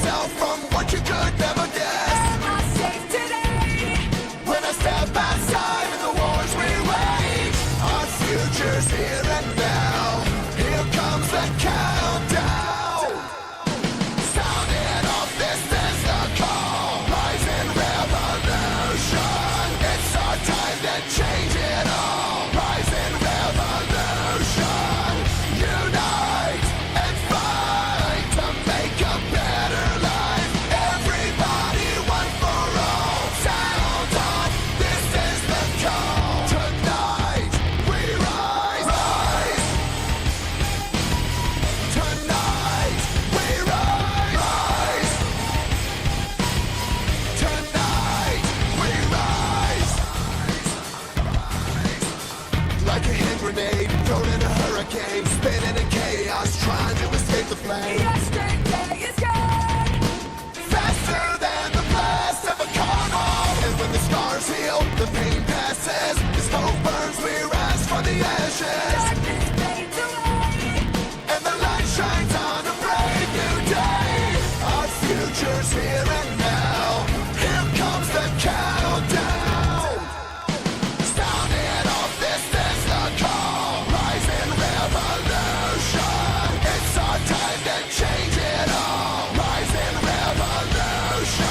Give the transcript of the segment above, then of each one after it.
yourself from what you could never guess. Am I safe today? When I step outside and the wars we wage, our future's here and now. Here comes the countdown. Sounding off, this is the call. Rising revolution. It's our time to change it all. Rising revolution. Unite and fight to make a better life. Everybody, one for all. Sound off, this is the call. Tonight we rise, rise. Tonight we rise, rise. Tonight we rise. Like a hand grenade thrown in a hurricane, spinning in chaos, trying to escape the flame. Yesterday is gone. Faster than the blast of a carnal. And when the scars heal, the pain passes. As hope burns, we rise from the ashes. Darkness fades away. And the light shines on a brave new day. Our future's here and now. Here comes the countdown. Sounding off, this is the call. Rising revolution. It's our time to change it all. Rising revolution.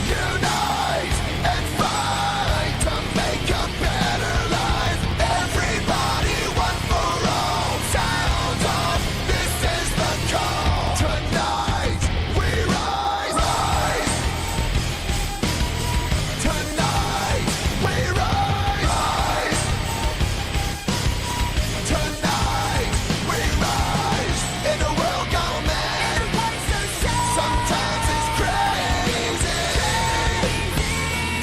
Unite and fight to make a better life. Everybody, one for all. Sound off, this is the call. Tonight we rise, rise. Tonight we rise, rise. Tonight we rise. In a world gone mad, What's so sad? sometimes it's crazy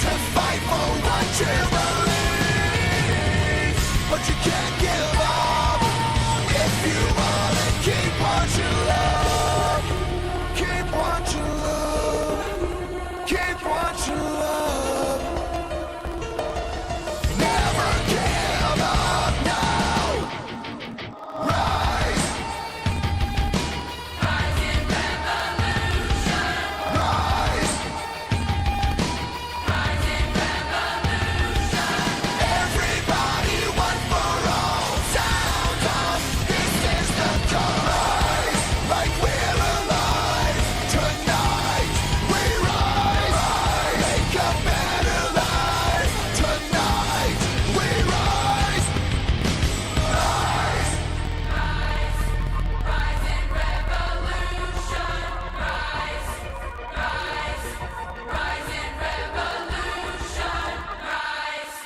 to fight for what you believe, but you can't give up if you wanna keep what you love. Keep what you love. Keep what you love. Never give up now. Rise. Rise. Everybody, one for all. Sound off, this is the call. Rise, like we're alive. Tonight we rise, rise. Make a better life. Tonight we rise, rise. Rising revolution. Rise, rise, rising revolution. Rise.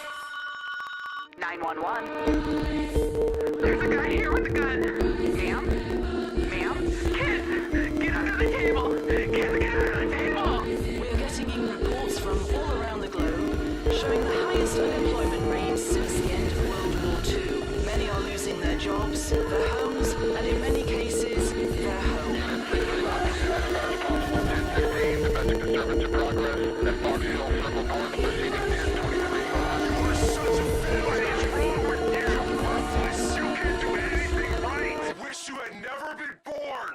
911. There's a guy here with a gun. Ma'am? Ma'am? Kids! Get under the table! Kids, get under the table! We're getting in reports from all around the globe showing the highest unemployment rates since the end of World War II. Many are losing their jobs, their homes, and in many cases, their home. I wish you had never been born.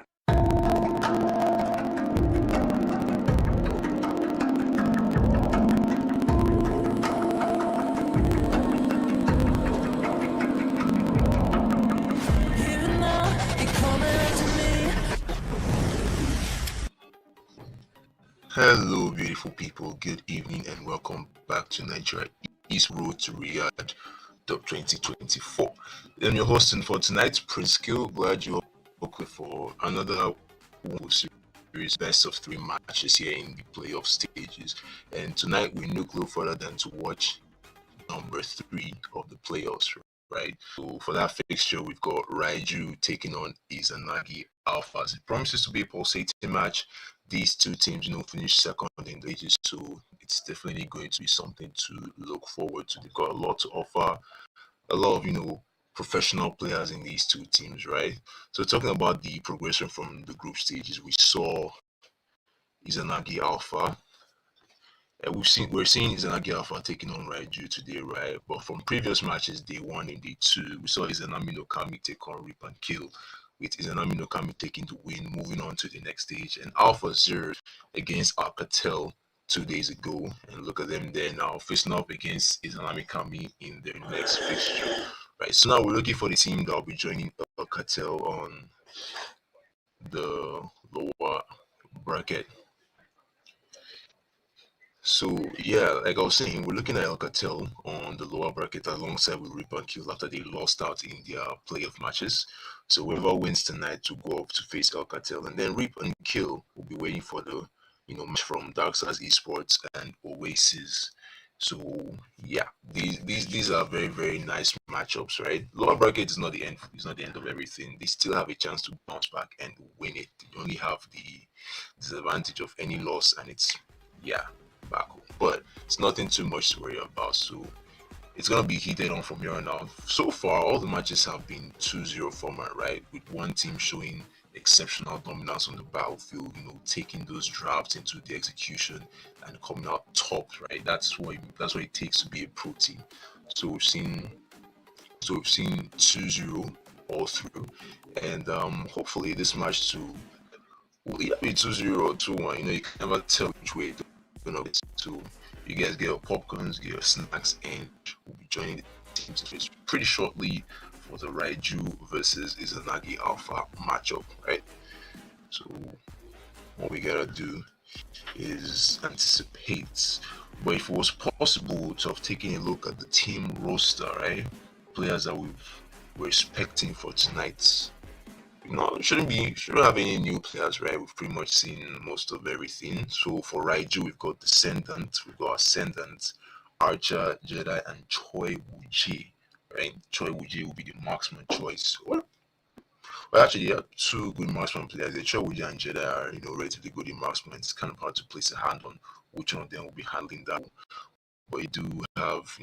Hello, beautiful people. Good evening, and welcome back to Nigeria East Road to Riyadh 2024. I'm your host, and for tonight's Prince Kill. Glad you're okay for another series, best of 3 matches here in the playoff stages. And tonight we look no further than to watch number 3 of the playoffs, right? So for that fixture, we've got Raiju taking on Izanagi Alphas. It promises to be a pulsating match. These two teams, finished second in the ages, so it's definitely going to be something to look forward to. They've got a lot to offer, a lot of, professional players in these two teams, right? So talking about the progression from the group stages, we saw Izanagi Alpha. We're seeing Izanagi Alpha taking on Raiju today, right? But from previous matches, day 1 and day 2, we saw Izanami no Kami take on Rip and Kill. with Izanami Nokami taking the win, moving on to the next stage, and Alpha Zero against Alcatel 2 days ago. And look at them there now, facing up against Izanami Kami in their next fixture. Right, so now we're looking for the team that will be joining Alcatel on the lower bracket. So yeah, like I was saying, we're looking at Alcatel on the lower bracket alongside with Rip and Kill after they lost out in their playoff matches. So whoever wins tonight to go up to face Alcatel, and then Rip and Kill will be waiting for the match from Dark Stars Esports and Oasis. So yeah, these are very very nice matchups, right? Lower bracket is not the end. It's not the end of everything. They still have a chance to bounce back and win it. They only have the disadvantage of any loss, and it's back home. But it's nothing too much to worry about. So it's gonna be heated on from here on out. So far, all the matches have been 2-0 format, right? With one team showing exceptional dominance on the battlefield, taking those drafts into the execution and coming out top, right? That's what it takes to be a pro team. So we've seen 2-0 all through, and hopefully this match too will either be 2-0 or 2-1. You can never tell which way it's gonna be. So you guys get your popcorns, get your snacks, and we'll be joining the teams pretty shortly for the Raiju versus Izanagi Alpha matchup, right? So what we gotta do is anticipate. But if it was possible to have taken a look at the team roster, right? Players that we're expecting for tonight. Shouldn't have any new players, right? We've pretty much seen most of everything. So for Raiju, we've got Descendant, Archer, Jedi, and Choi Woo-ji, right? Choi Woo-ji will be the marksman choice. Well, actually, you have two good marksman players. Choi Woo-ji and Jedi are, relatively good in marksman. It's kind of hard to place a hand on which one of them will be handling that. But you do have,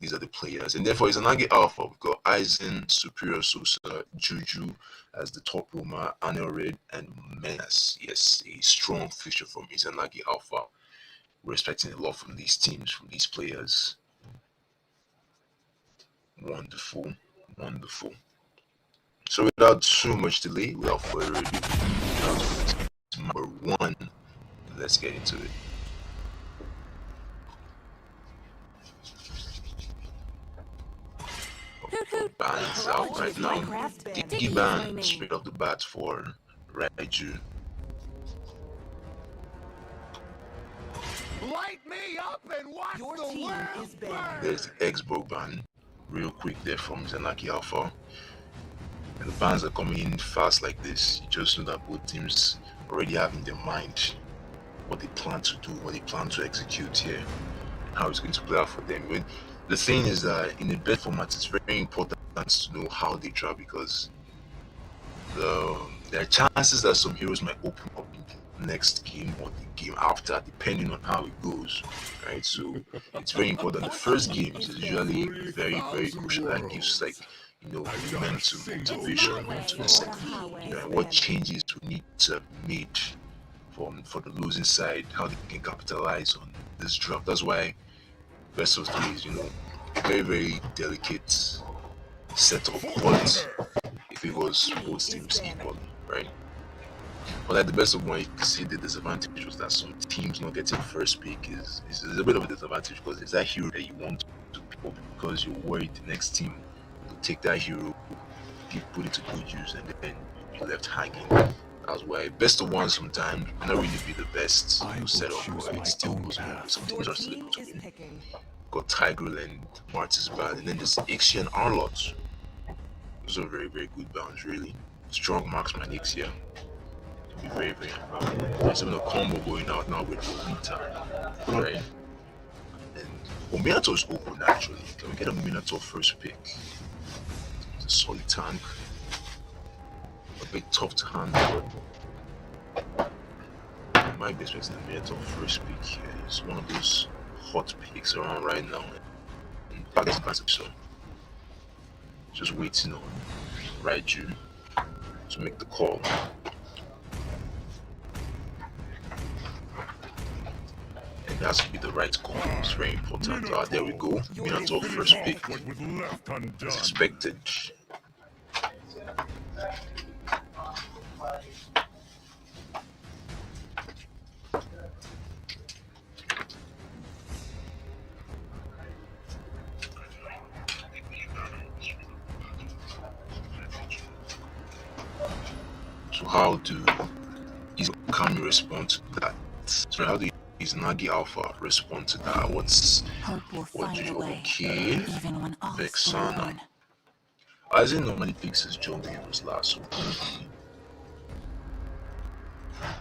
these are the players. And therefore, Izanagi Alpha, we've got Aizen, Superior Sosa, Juju as the top roamer, Anel Red, and Menace. Yes, a strong fixture from Izanagi Alpha. We're expecting a lot from these teams, from these players. Wonderful, wonderful. So without too much delay, without further ado, number one, let's get into it. Bands out right now. Diggy ban straight off the bat for Raiju. Light me up and watch Your the team world is burn. banned. There's the X-Bro ban, real quick there from Izanagi Alpha. And the bans are coming in fast like this. You just know that both teams already have in their mind what they plan to do, what they plan to execute here, how it's going to play out for them. But the thing is that in the best format, it's very important to know how they draw, because there are chances that some heroes might open up in the next game or the game after, depending on how it goes, right? So it's very important. The first game is usually very, very crucial. That gives momentum, motivation to the second, and what changes we need to have made for the losing side, how they can capitalize on this drop. That's why best of three is, very, very delicate setup, but if it was both teams equally, right? But at the best of one, you can see the disadvantage was that some teams not getting first pick is a bit of a disadvantage, because it's that hero that you want to pick up, because you're worried the next team will take that hero, put it to good use, and then you're left hanging. That's why best of one sometimes may not really be the best setup, but it still goes on. Some teams are still able to win. Got Tigrel and Martis band, and then there's Ixia and Arlott. Those are very, very good bands, really. Strong marksman Ixia. Be very, very happy. There's even a combo going out now with Lolita, right? And Minato is open actually. Can we get a Minato first pick? It's a solid tank. A bit tough to handle, but I might be expecting a Minato first pick here. It's one of those hot picks around right now. And so just waiting on Raiju to make the call. And it has to be the right call. It's very important. There we go. Minato first pick. As expected. how do Izanagi respond to that? So how do Izanagi Alpha respond to that? Hope will What do find a you way, okay? even when all is Vexana. forlorn. Isaac normally picks his jungle heroes last, so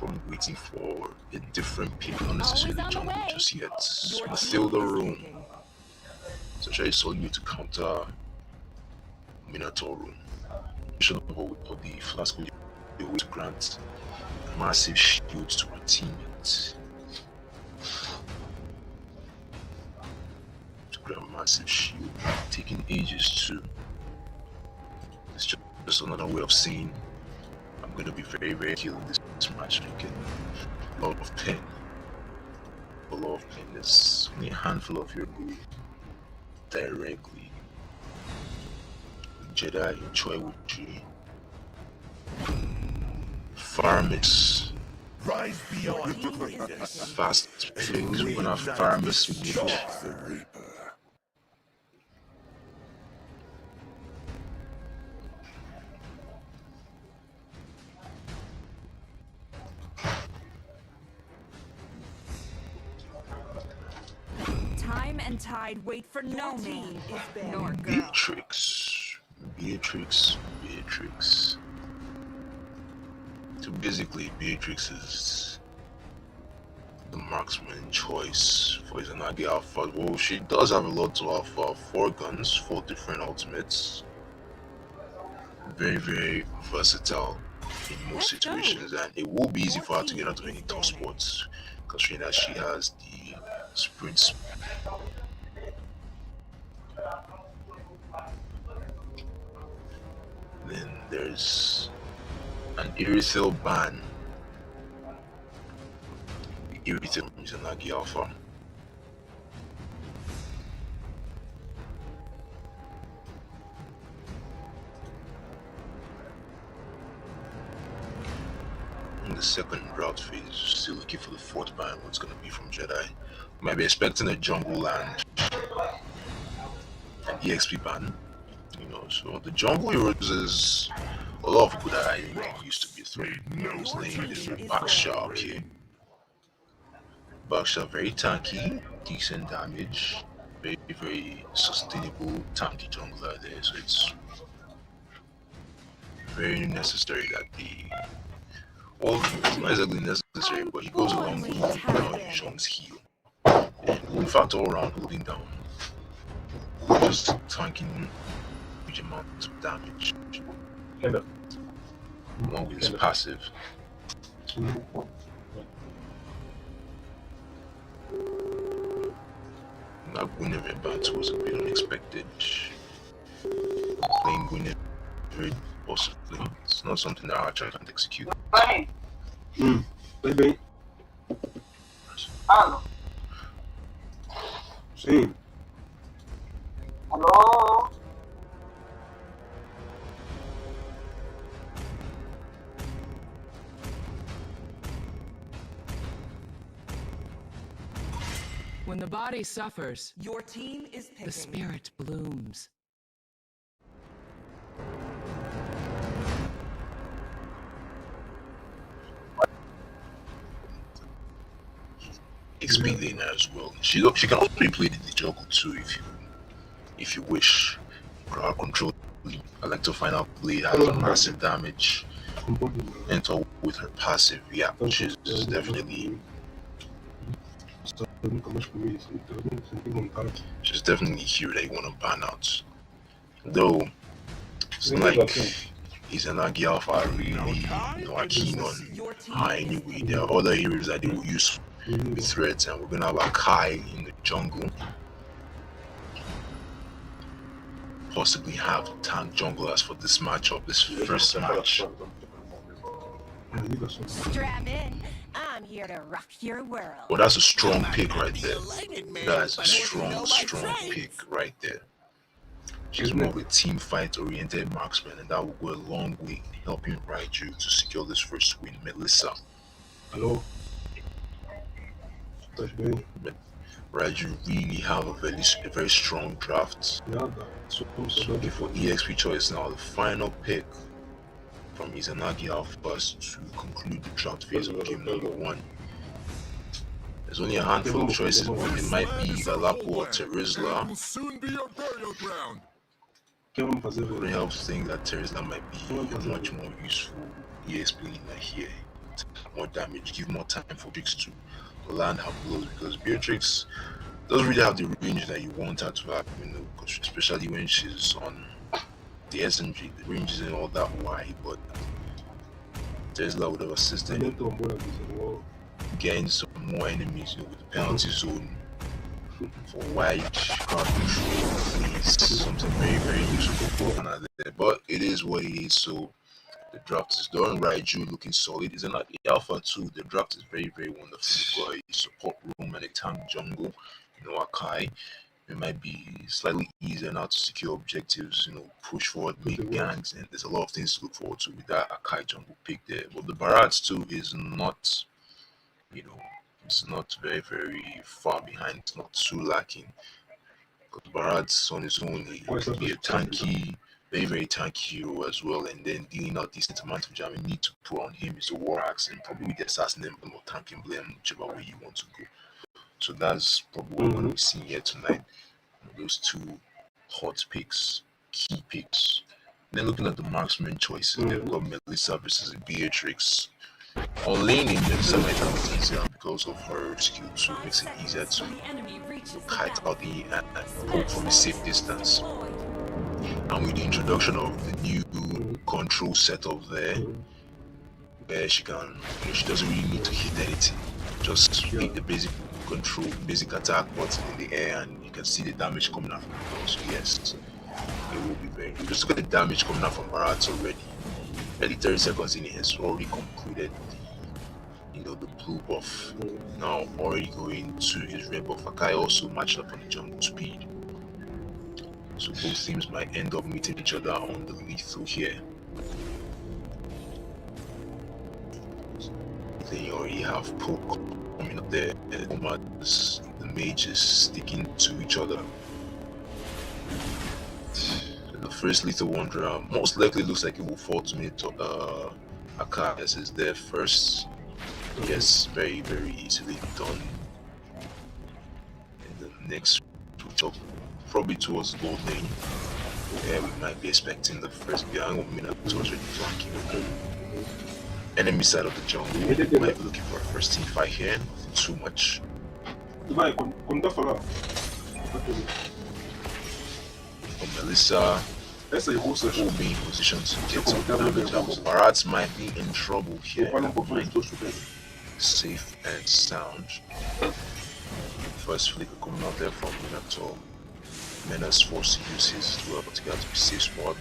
I'm waiting for a different pick, not necessarily jungle just yet. Mathilda Room. So I saw you to counter Minotaur Room. Should have with the flask will be able to grant massive shields to our teammates. To grant massive shield, taking ages too. It's just another way of saying I'm going to be very, very killing this match. Making a lot of pain. A lot of pain. There's only a handful of you who directly Jedi Choi Wuchi Farmis Rise beyond greatness. fast fix when our Farmis moved. The Reaper. Time and tide wait for no man, nor girl. Beatrix. So basically Beatrix is the marksman choice for Izanagi Alpha. Well, she does have a lot to offer. 4 guns, 4 different ultimates. Very, very versatile in most situations, and it will be easy for her to get out of any tough spots, considering that she has the sprint speed. Then there's an Irithil ban. Irithil is an Agi Alpha. In the second route phase, still looking for the 4th ban. What's going to be from Jedi? Might be expecting a jungle land, an EXP ban. You know, so the jungle heroes is a lot of people that I used to be throwing. His name is Baksha, okay. Baksha, very tanky, decent damage, very, very sustainable, tanky jungler there. So it's very necessary that well, it's not exactly necessary, but he goes along with how he shows heal. And in fact, all around holding down, just tanking huge amounts of damage. Along with his passive. That Guinevere battle was a bit unexpected. Playing Guinevere possibly. It's not something that Archer can't execute. Baby. Aló. Sí. Aló. When the body suffers, Your team is picking. the spirit blooms. XP lane as well. She can also be played in the jungle too if you wish. Crowd control. I like to find out blade has massive damage. Enter with her passive, yeah, she's definitely here that you want to ban out. Though it's not like Izanagi Alpha are really are keen on her anyway. There are other areas that they will use with threats, and we're gonna have a Kai in the jungle. Possibly have tank junglers for this matchup, this first match. Strap in. I'm here to rock your world. Well, that's a strong pick right there. That's a strong pick right there. She's more of a team fight oriented marksman, and that will go a long way in helping Raiju to secure this first win. Melissa. Hello. Touch bem. But Raiju really have a very strong draft. Nada. So looking for EXP choice now, the final pick. from Izanagi Alphas to conclude the draft phase of game number 1. There's only a handful of choices, but it might be Galapo or Terizla. Will soon be your burial ground. It helps think that Terizla might be a much more useful ESP leader here. More damage, give more time for Beatrix to land her blows, because Beatrix doesn't really have the range that you want her to have, especially when she's on the SMG. The range isn't all that wide, but Tesla would have assisted in getting some more enemies, with the penalty zone for wide crowd control is something very, very useful for Ghana there. But it is what it is, so the draft is done. Raiju looking solid. Is not the Alpha 2. The draft is very, very wonderful. You've got a support room and a tank jungle, Akai. It might be slightly easier now to secure objectives, push forward, make gangs, and there's a lot of things to look forward to with that Akai jungle pick there. But the Barats too is not, it's not very, very far behind. It's not too lacking. Because Barats on his own, he can be a tanky, very, very tanky hero as well, and then dealing out decent amount of jam you need to put on him is a war axe, and probably with the assassin emblem or tank emblem, whichever way you want to go. So that's probably what we're going to be seeing here tonight. Those two hot picks, key picks. Then looking at the marksman choices, they've got Melissa versus Beatrix. On laning, Melissa might have it easier because of her skill 2, makes it easier to kite out the and poke from a safe distance. And with the introduction of the new control setup there, where she can, she doesn't really need to hit anything, just hit the basic attack button in the air, and you can see the damage coming out from the so yes, it will be very good. Just look at the damage coming out from Barats already. Barely 30 seconds in, it has already concluded the blue buff. Now already going to his red buff. Akai also matched up on the jungle speed. So both teams might end up meeting each other on the lethal here. Then you already have poke coming up there, and the mages sticking to each other. The first lethal wanderer most likely looks like it will fall to me. Akai is there first. Yes, very, very easily done. And the next switch up probably towards the gold lane. Yeah, we might be expecting the first behind 1 minute towards already flanking. Enemy side of the jungle. We might be looking for a first team fight here. Nothing too much. For Melissa, will be in position to get some damage out. Barats might be in trouble here. Safe and sound. First flicker coming out there from Minato. Menace forced to use his duel, but to get to be safe spot.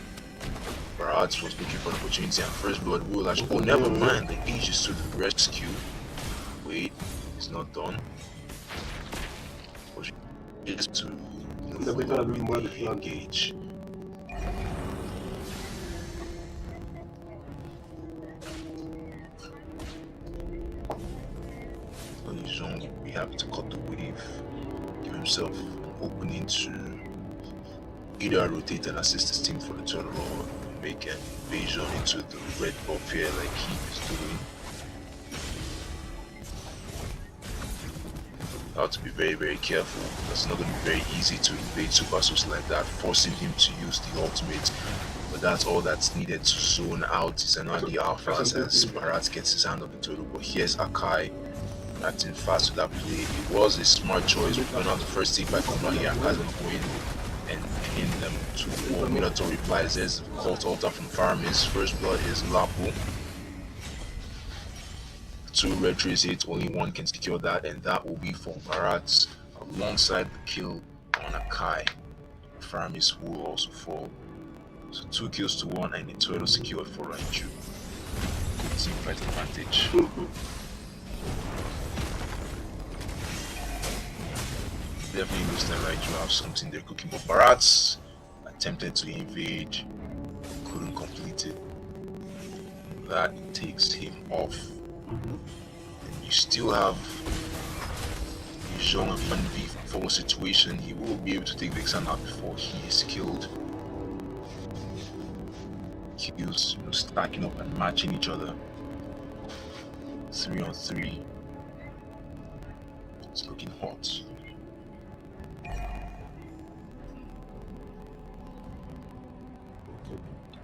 Barats was looking for an opportunity, and first blood will actually. Oh, never mind. The Aegis to the rescue. Wait, it's not done. Just to engage. On his own, we have to cut the wave, give himself an opening to either rotate and assist his team for the turn or make an invasion into the red buff here like he is doing. I have to be very, very careful. It's not going to be very easy to invade Supersos like that, forcing him to use the ultimate. But that's all that's needed to zone out Izanagi Alphas as Barats gets his hand on the turtle. But here's Akai acting fast to that play. It was a smart choice. We're going out the first take by Komla here. Akai's going to go in and pin them to 4. Minato replies. There's Cult Altar from Faramis. First blood is Lapo. 2 red trace hits, only 1 can secure that, and that will be for Barats alongside the kill on Akai. Faramis will also fall. So 2 kills to 1 and a total secured for Raiju. Good team fight advantage. Definitely looks like Raiju have something they're cooking, but Barats attempted to invade, couldn't complete it. That takes him off. And you still have Jean Van V for a situation. He will be able to take Vexan out before he is killed. kills, stacking up and matching each other. 3-on-3. It's looking hot.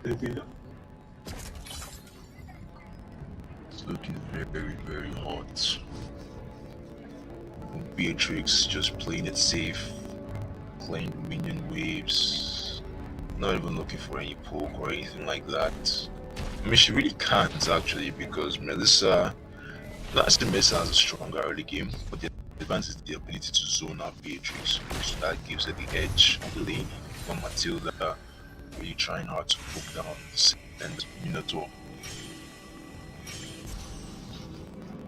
It's looking very, very hot. Beatrix just playing it safe, playing minion waves, not even looking for any poke or anything like that. I mean, she really can't actually, because Melissa has a stronger early game, but the advantage is the ability to zone out Beatrix, so that gives her the edge on the lane. From Matilda really trying hard to poke down and Minotaur.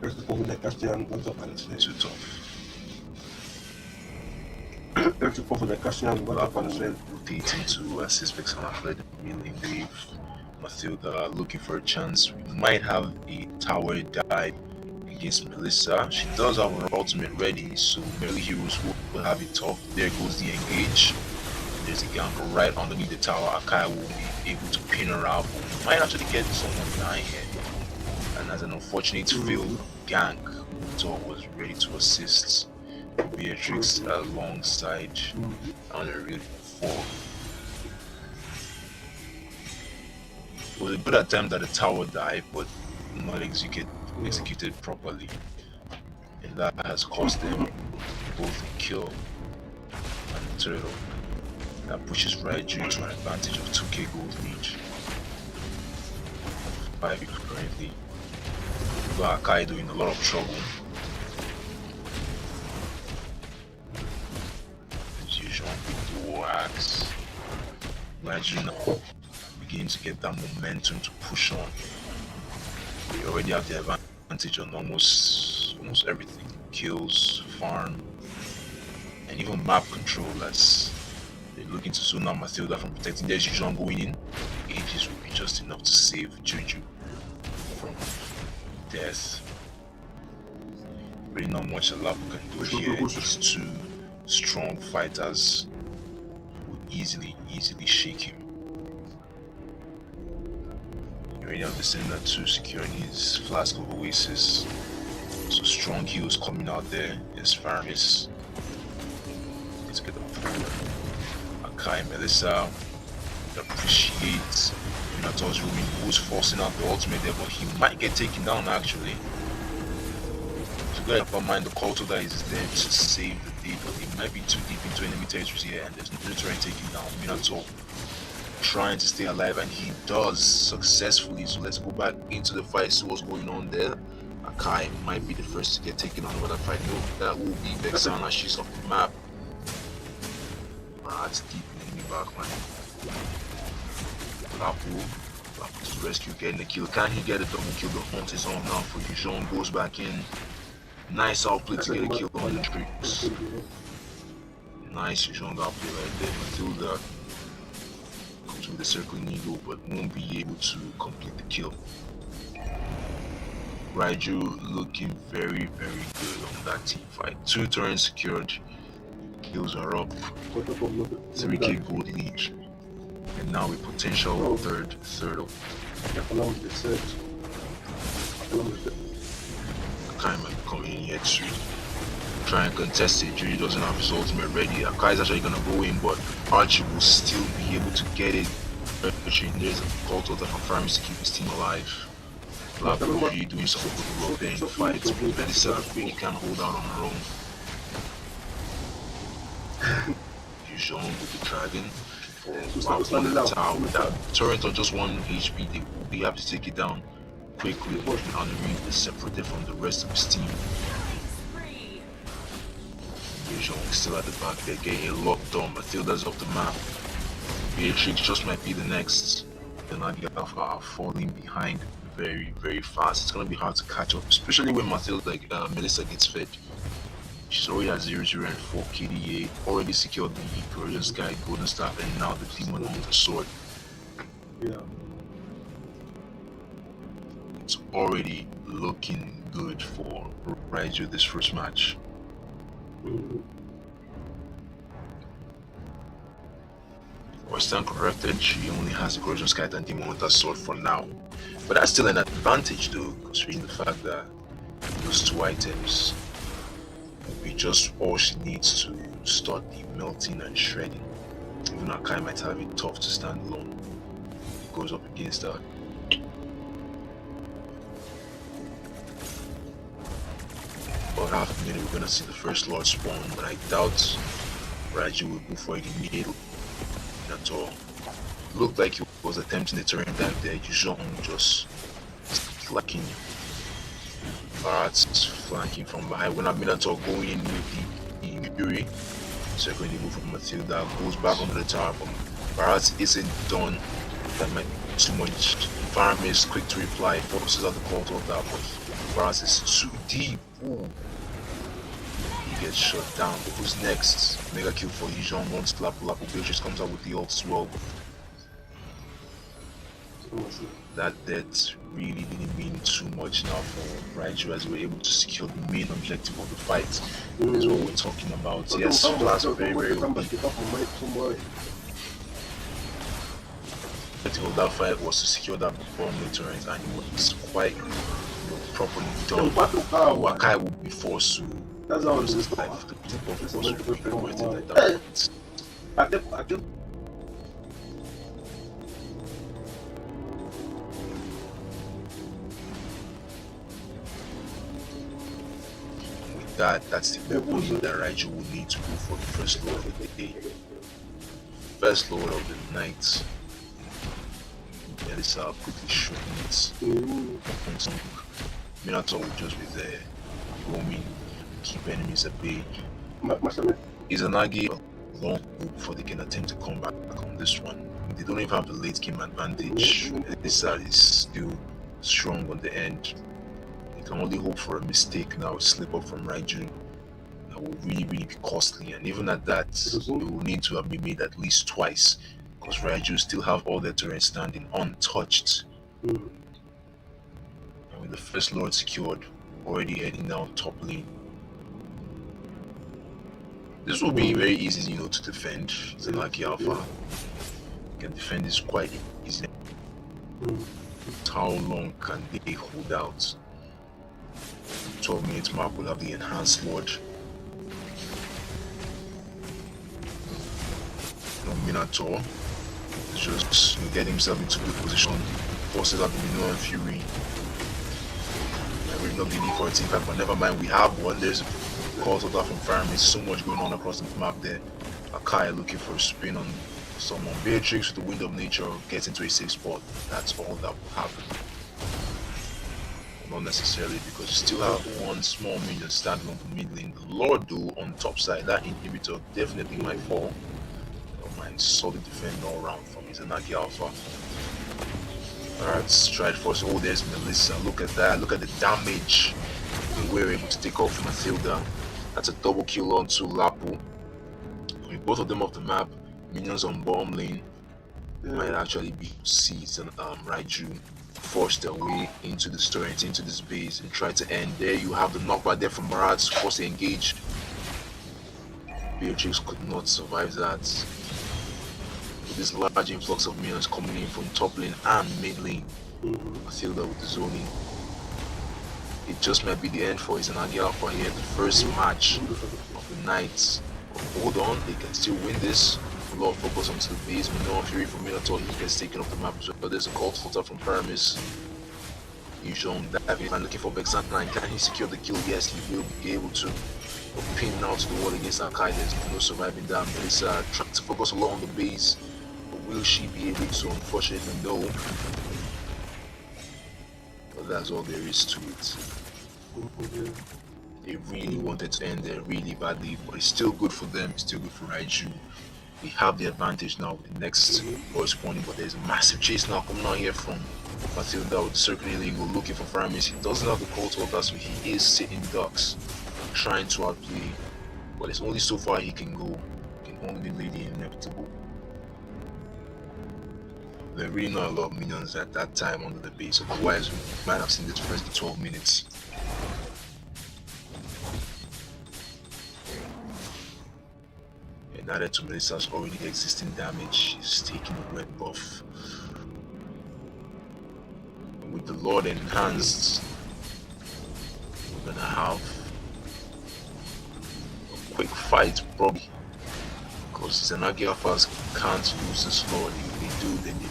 Too tough. Rotating to assist Vexana melee wave. Matilda looking for a chance. We might have a tower dive against Melissa. She does have her ultimate ready, so melee heroes will have it tough. There goes the engage. There's a gank right underneath the tower. Akai will be able to pin her out. We might actually get someone behind here. And as an unfortunate failed gank, Thor was ready to assist Beatrix alongside on a real 4. It was a good attempt at a tower dive, but not executed properly, and that has cost them both a kill and a turtle. That pushes Raiju to an advantage of 2k gold each. 5 currently. Got Kaido in a lot of trouble. As usual, with the war axe. Raiju now begins to get that momentum to push on. We already have the advantage on almost everything. Kills, farm, and even map control. As they're looking to zone out Matilda from protecting. There's Yujon going in. Aegis will be just enough to save Juju from death. Really not much Lapu can do here. These two strong fighters would easily shake him. You already have the Cinder to secure his Flask of Oasis. So strong heals coming out there. Yes, Faramis. Let's get the pull. Akai, Melissa appreciates Minotaur's roaming, who's forcing out the ultimate there, but he might get taken down actually. So gotta have in mind the culture that is there to save the day, but he might be too deep into enemy territories here, and there's no terrain taking down Minotaur. Trying to stay alive, and he does successfully. So let's go back into the fight, see what's going on there. Akai might be the first to get taken on with that fight. No, that will be Vexana. She's off the map. That's deep in the back, man. Lapu to rescue, getting the kill. Can he get a double kill? The hunt is on now for Dijon. Goes back in. Nice outplay to get a kill on the tricks. Nice Dijon outplay right there. Matilda comes with the circling eagle, but won't be able to complete the kill. Raiju looking very, very good on that team fight. 2 turns secured. Kills are up. 3k gold each. And now a potential third up. Akai might be coming in here to try and contest it. Judy doesn't have his ultimate ready. Akai is actually gonna go in, but Archie will still be able to get it. There's a cult of the Farms to keep his team alive. Lapu really doing some good work there in the fight. Melissa really can't hold out on her own. Dijon with the dragon. Lapu on the tower with that turret on just 1 HP. They will be able to take it down quickly. Honoring is separated from the rest of his team. Dijon still at the back. They're getting locked on. Matilda's off the map. Beatrix just might be the next. The Nadia are falling behind very, very fast. It's gonna be hard to catch up, especially when Matilda, Melissa gets fed. She's already at 0-0 and 4 KDA, already secured the Glorious Guide, Golden Staff, and now the Demon on the sword. Yeah. It's already looking good for Raiju this first match. Or stand corrected, she only has the Corrosion Sky and Demon Hunter sword for now. But that's still an advantage though, considering the fact that those two items will be just all she needs to start the melting and shredding. Even Akai might have it tough to stand alone. He goes up against that. About half a minute, we're gonna see the first Lord spawn, but I doubt Raiju will go for it immediately at all. Looked like he was attempting the terrain dive there. Yuzhong just slacking. Barat's flanking from behind. When Minotaur going in with the Yuri, second move from Matilda goes back onto the tower, but Barat isn't done. That might be too much. Farm is quick to reply, forces out the call to that, but Barat is too deep. Ooh. He gets shut down. But who's next? Mega kill for Yuzhong once Lapu Beatrice comes out with the ult as well. That death really didn't mean too much now for Raiju, as we were able to secure the main objective of the fight. Is what we're talking about. Yes, Flash very OP. The objective of that fight was to secure that bomb turret, and it was quite properly done. Wakai would be forced to lose his life. The people of course would be regretted like that. That's the weapon that Raiju will need to go for the first lord of the day. First lord of the night. Yeah, this are quickly shooting it. Minotaur will just be there, roaming, keep enemies at bay. Izanagi a long hope before they can attempt to come back on this one. They don't even have the late game advantage. This is still strong on the end. Can only hope for a mistake now, a slip up from Raiju that will really be costly, and even at that, it will need to have been made at least twice, because Raiju still have all their terrain standing untouched. And with the first lord secured, already heading down top lane, this will be very easy, to defend. Izanagi Alpha can defend this quite easily. How long can they hold out? 12 minutes mark will have the enhanced lord. Minotaur just get himself into good position, forces out the Minoan Fury. I really not the need for a team fight, but never mind, we have one. There's a call to that from Fireman. So much going on across the map there. Akai looking for a spin on someone. Beatrix with the Wind of Nature gets into a safe spot. That's all that will happen. Not necessarily, because you still have one small minion standing on the mid lane. The Lord though on top side, that inhibitor definitely might fall. Mind solid defend all round from Izanagi Alpha. Alright, stride force. Oh, there's Melissa. Look at that. Look at the damage we were able to take off Matilda. That's a double kill onto Lapu. With both of them off the map, minions on bomb lane might actually be seized, and Raiju force their way into the turret, into this base, and try to end. There you have the knockback there from Marat, force to engage. Beatrix could not survive that. With this large influx of minions coming in from top lane and mid lane, Matilda with the zoning. It just might be the end for Izanagi Alpha here, the first match of the night. Hold on, they can still win this. A lot of focus onto the base. Minoan Fury from Minotaur, he gets taken off the map as well. But there's a cult filter from Paramis. Yuzhong diving and looking for Vexana. Can he secure the kill? Yes, he will be able to. But pin out to the wall against Akai. There's no surviving that. Melissa trying to focus a lot on the base. But will she be able to? Unfortunately, no. But that's all there is to it. They really wanted to end there really badly, but it's still good for them. It's still good for Raiju. We have the advantage now with the next boy spawning, but there's a massive chase now coming out here from Matilda with the circulating Eagle looking for Faramis. He doesn't have the call to that, so he is sitting ducks, trying to outplay, but it's only so far he can go. He can only delay the inevitable. There are really not a lot of minions at that time under the base, otherwise we might have seen this first 12 minutes. and added to Melissa's already existing damage, she's taking a red buff. And with the Lord enhanced, we're gonna have a quick fight probably, because Izanagi Alphas can't lose this Lord. If they do, then they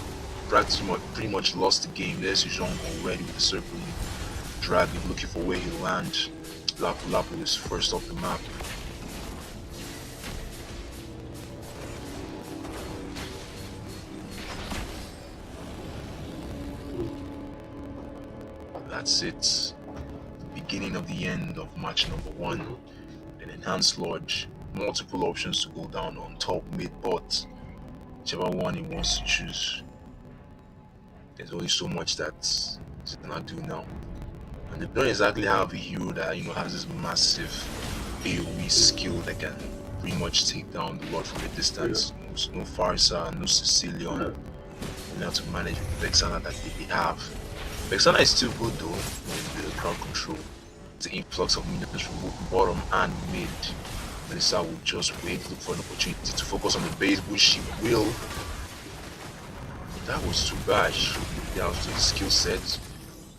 pretty much lost the game. There's Jean already with the circling dragon looking for where he'll land. Lapu Lapu is first off the map. That's it. The beginning of the end of match number 1. An enhanced lodge, multiple options to go down on top, mid, bot, whichever one he wants to choose. There's only so much that he cannot do now. And they don't exactly have a hero that has this massive AoE skill that can pretty much take down the Lord from a distance. No Farsa, no Sicilian. You have to manage with Vexana that they have. Vexana is still good though with the crowd control. The influx of minions from both bottom and mid. Melissa will just wait, look for an opportunity to focus on the base, which she will. That was too bad. She should be down to the skill set.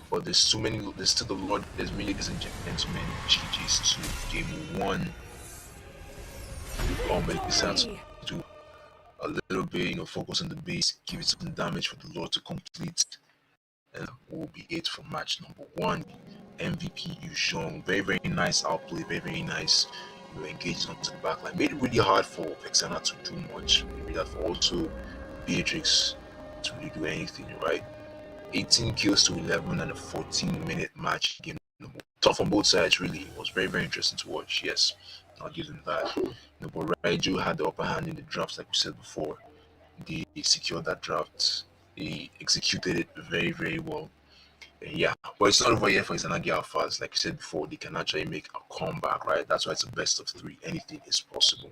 But there's still the Lord. There's many, ladies and gentlemen, GG's to game 1. Melissa to do a little bit, focus on the base, give it some damage for the Lord to complete. And will be it for match number 1. MVP Yuzhong, very very nice outplay, very very nice. Engaged onto the backline, made it really hard for Vexana to do much. Made that for also Beatrix to really do anything, right? 18 kills to 11 and a 14-minute match game. Tough on both sides, really. It was very very interesting to watch. Yes, I'll give them that. But Raiju had the upper hand in the drafts, like we said before. They secured that draft. They executed it very very well. Yeah, but it's not over yet for Izanagi Alphas. Like I said before, they can actually make a comeback, right? That's why it's a best of 3. Anything is possible.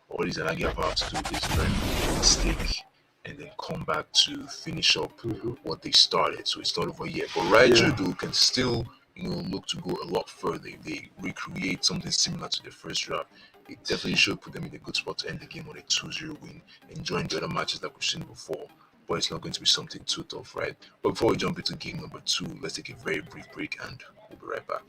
All Izanagi Alphas have to do is learn from the mistake and then come back to finish up what they started. So it's not over yet. But Raiju can still, look to go a lot further if they recreate something similar to the first draft. It definitely should put them in a good spot to end the game on a 2-0 win and join the other matches that we've seen before. But it's not going to be something too tough, right? But before we jump into game number 2, let's take a very brief break and we'll be right back.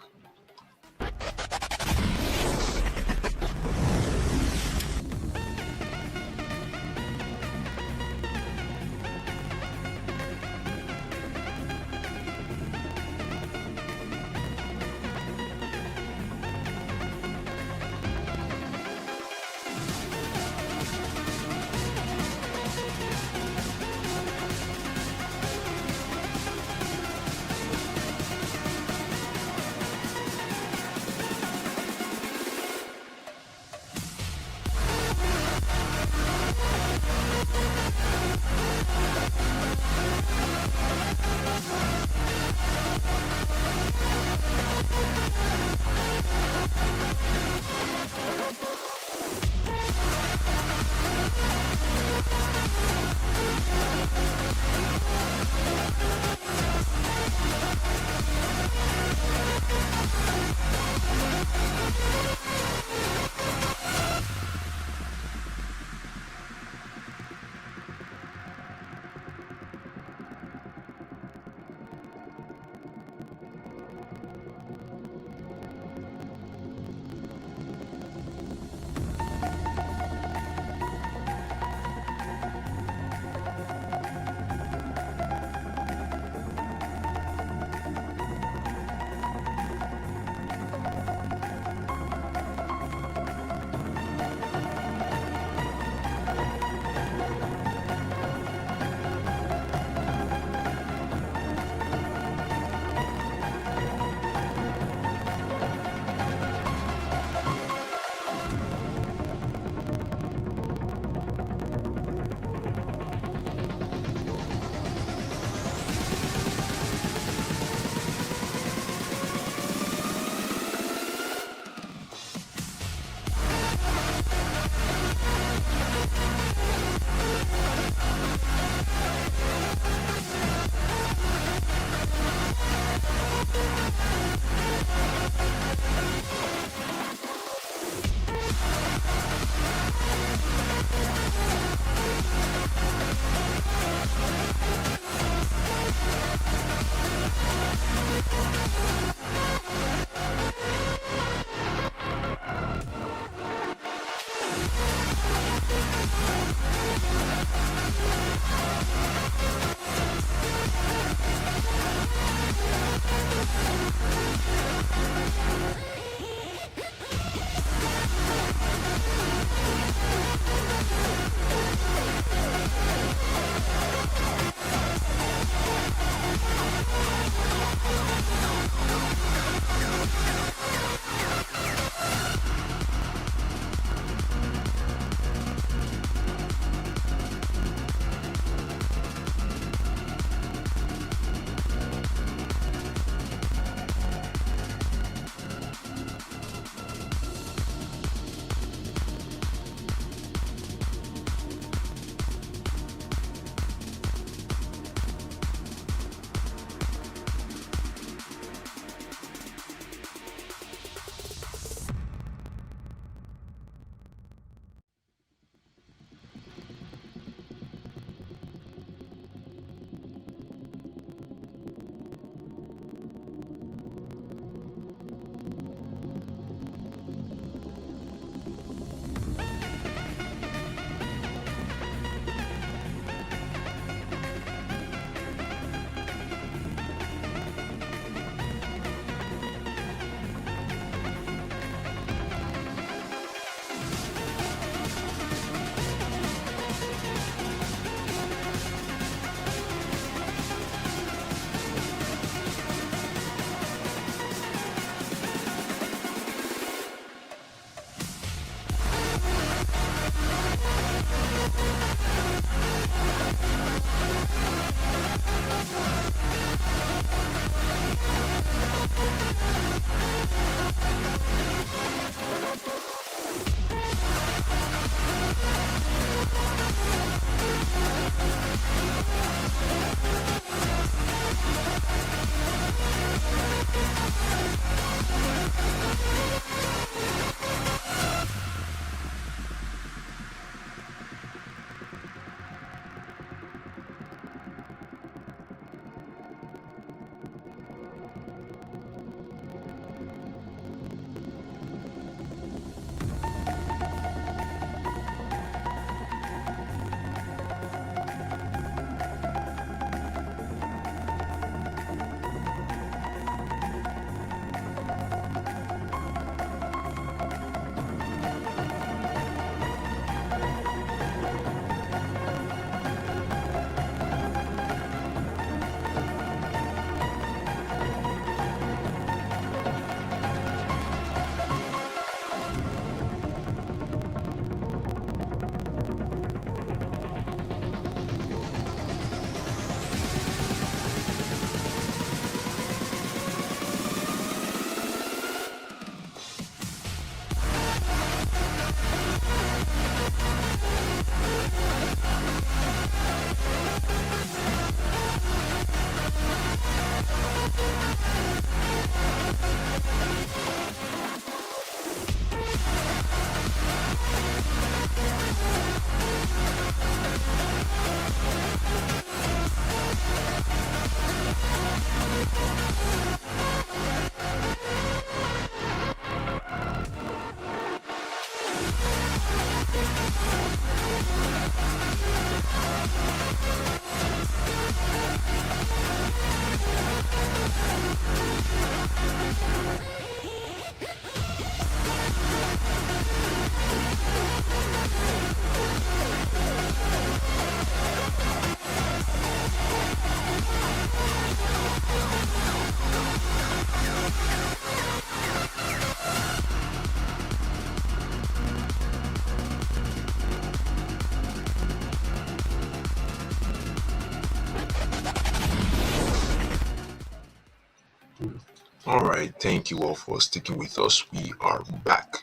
Alright, thank you all for sticking with us. We are back.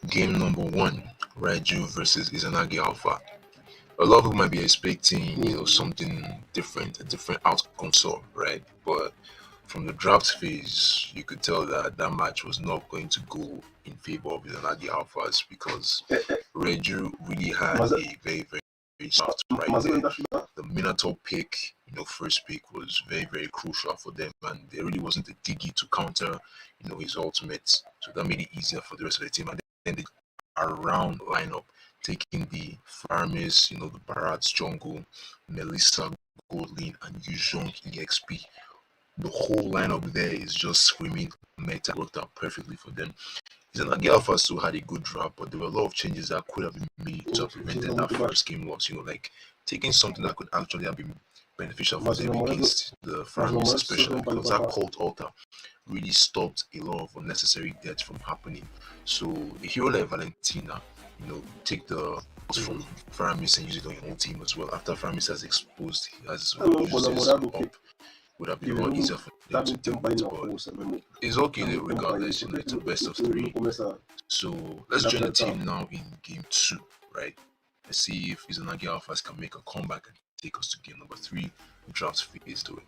Game number 1, Raiju versus Izanagi Alpha. A lot of people might be expecting, something different, a different outcome, so right? But from the draft phase, you could tell that that match was not going to go in favor of Izanagi Alphas because Reju really had a very, very soft right there. The Minotaur pick, first pick was very, very crucial for them, and there really wasn't a Diggy to counter, his ultimate. So that made it easier for the rest of the team. And then the around lineup, taking the Farmers, the Barats Jungle, Melissa Goldlin, and Yuzhong EXP. The whole lineup there is just screaming meta. Worked out perfectly for them. Izanagi Alpha still had a good draft, but there were a lot of changes that could have been made to have prevented that first game loss. Like taking something that could actually have been beneficial for them against the Farmers, especially because that cult altar really stopped a lot of unnecessary deaths from happening. So a hero like Valentina, take the from Faramis and use it on your own team as well. After Faramis has exposed his uses up, would have been a lot easier for them to deal with. But it's okay regardless, it's a best of 3. So let's join the team now in game 2, right? Let's see if Izanagi Alphas can make a comeback and take us to game number 3, draft phase to it.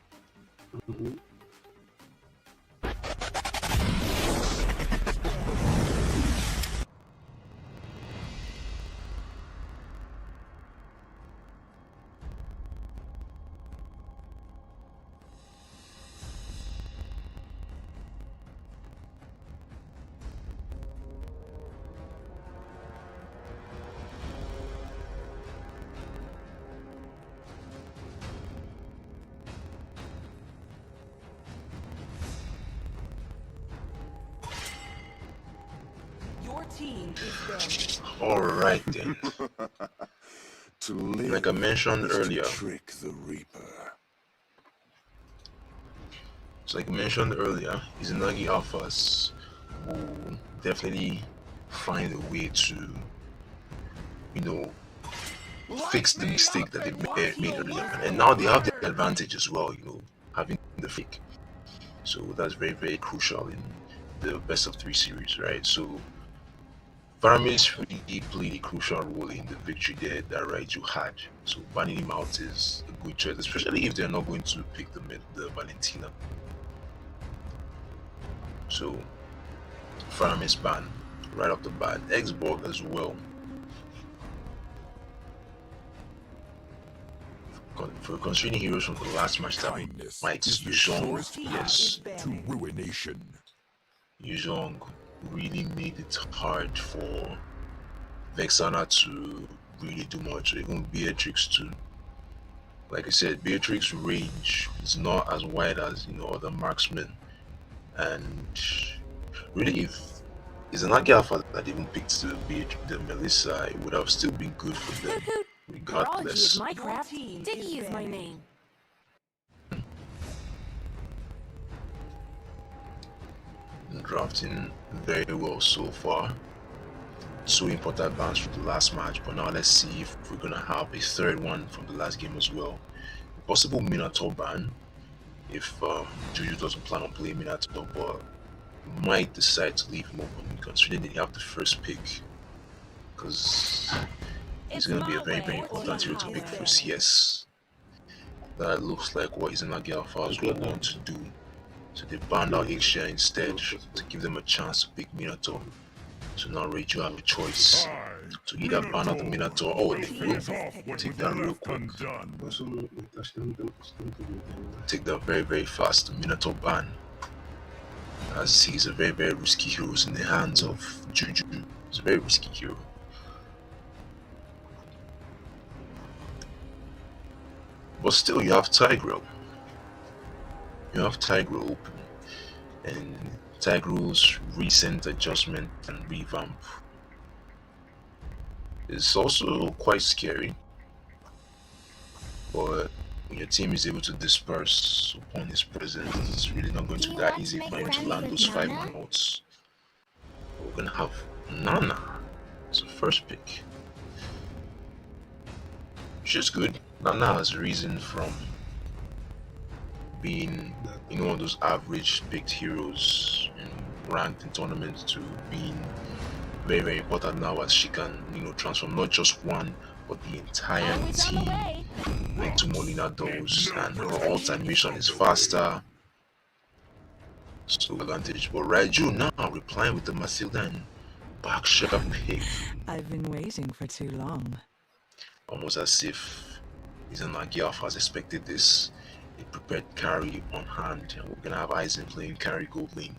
Your team is banned. Alright then. To live Like I mentioned is to earlier, trick the Reaper. Izanagi Alphas will definitely find a way to, fix the mistake that they made earlier. And now they have the advantage as well, having the fake. So that's very, very crucial in the best of 3 series, right? So Faramis really played a crucial role in the victory there that Raiju had. So banning him out is a good choice, especially if they're not going to pick the Valentina. So Faramis ban right off the bat. Xborg as well. For considering heroes from the last match that Kindness might is the Yuzhong, surest yes, path to ruination. Yuzhong really made it hard for Vexana to really do much. Even Beatrix too. Like I said, Beatrix range is not as wide as other marksmen, and really if Izanagi Alpha that even picked the Melissa, it would have still been good for them regardless. Minecraft. Dicky is my name. Drafting very well so far. 2 important bans from the last match, but now let's see if we're gonna have a third one from the last game as well. Possible Minotaur ban if Juju doesn't plan on playing Minotaur, but might decide to leave him open considering they have the first pick, because it's gonna be a very, very important hero to pick for CS. That looks like what Izanagi Alphas will want to do. So they banned out Ixia instead to give them a chance to pick Minotaur. So now Rachel have a choice to either ban out the Minotaur or they will take that real quick. Take that very, very fast. The Minotaur ban, as he's a very, very risky hero in the hands of Juju. He's a very risky hero. But still, you have Tigreal. You have Tigreal open, and Tigreal's recent adjustment and revamp is also quite scary. But when your team is able to disperse upon his presence, it's really not going to be that easy for him to land those 5-man ults. We're gonna have Nana as a first pick, which is good. Nana has risen from being one of those average picked heroes ranked in tournaments to being very, very important now, as she can, transform not just one but the entire team into Molina does, and her ult animation is faster. So advantage. But Raiju now replying with the Masilda and backshot pick. I've been waiting for too long. Almost as if Izanagi has expected this. A prepared carry on hand, and we're gonna have Aizen playing carry gold lane.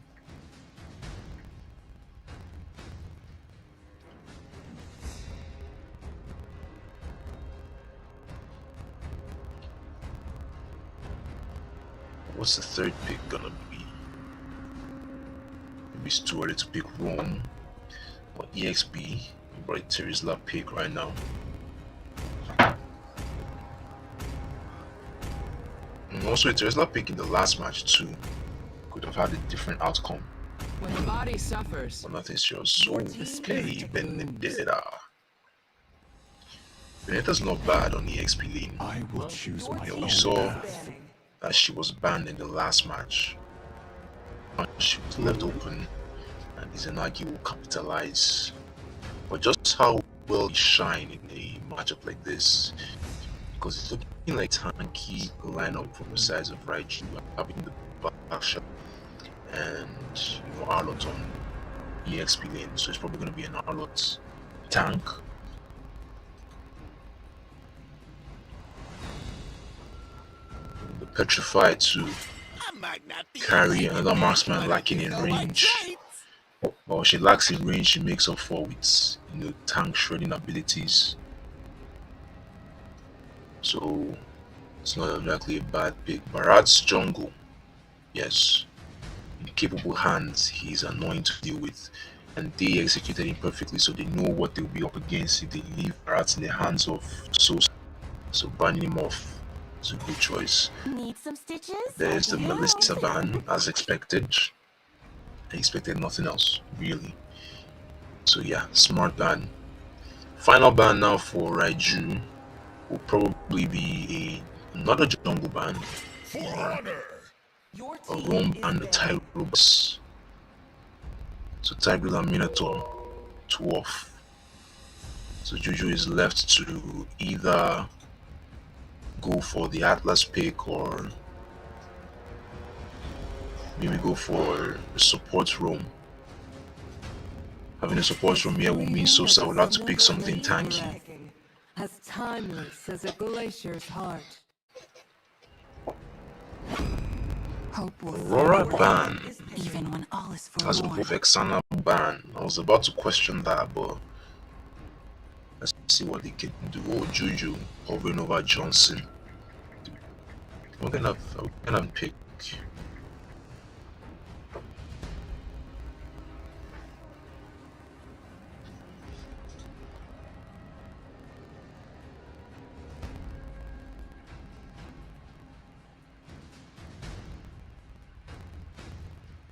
What's the third pick gonna be? Maybe it's too early to pick Rome or EXP. But Terizla pick right now. And also, Terizla pick in the last match too could have had a different outcome. When the body suffers, But nothing's sure. So, play Benedetta. Benedetta's not bad on the EXP lane. I will choose my Yeah, own we saw path. that she was banned in the last match. She was left open, and Izanagi will capitalize. But just how well he shine in a matchup like this, because it's looking like tanky lineup from the size of Raiju, having the backshot and Arlott on EXP lane, so it's probably going to be an Arlott tank. The Petrified to carry another marksman lacking in range. Well, she lacks in range, she makes up for with tank shredding abilities. So it's not exactly a bad pick. Barat's jungle, yes, in capable hands, he's annoying to deal with, and they executed him perfectly, so they know what they'll be up against if they leave Barat in the hands of so banning him off is a good choice. Need some stitches? There's the Melissa ban, as expected. I expected nothing else, really. So yeah, smart ban. Final ban now for Raiju will probably be another jungle ban, or a roam ban, the Tyros. So Tigreal and Minotaur, 2 off. So Juju is left to either go for the Atlas pick or maybe go for a support roam. Having a support room here will mean Sosa will have to pick something tanky. As timeless as a glacier's heart. Hope will Aurora ban even when all is as forlorn. opposed to Vexana ban. I was about to question that, but let's see what they can do. Oh, Juju hovering over Johnson. We're gonna pick.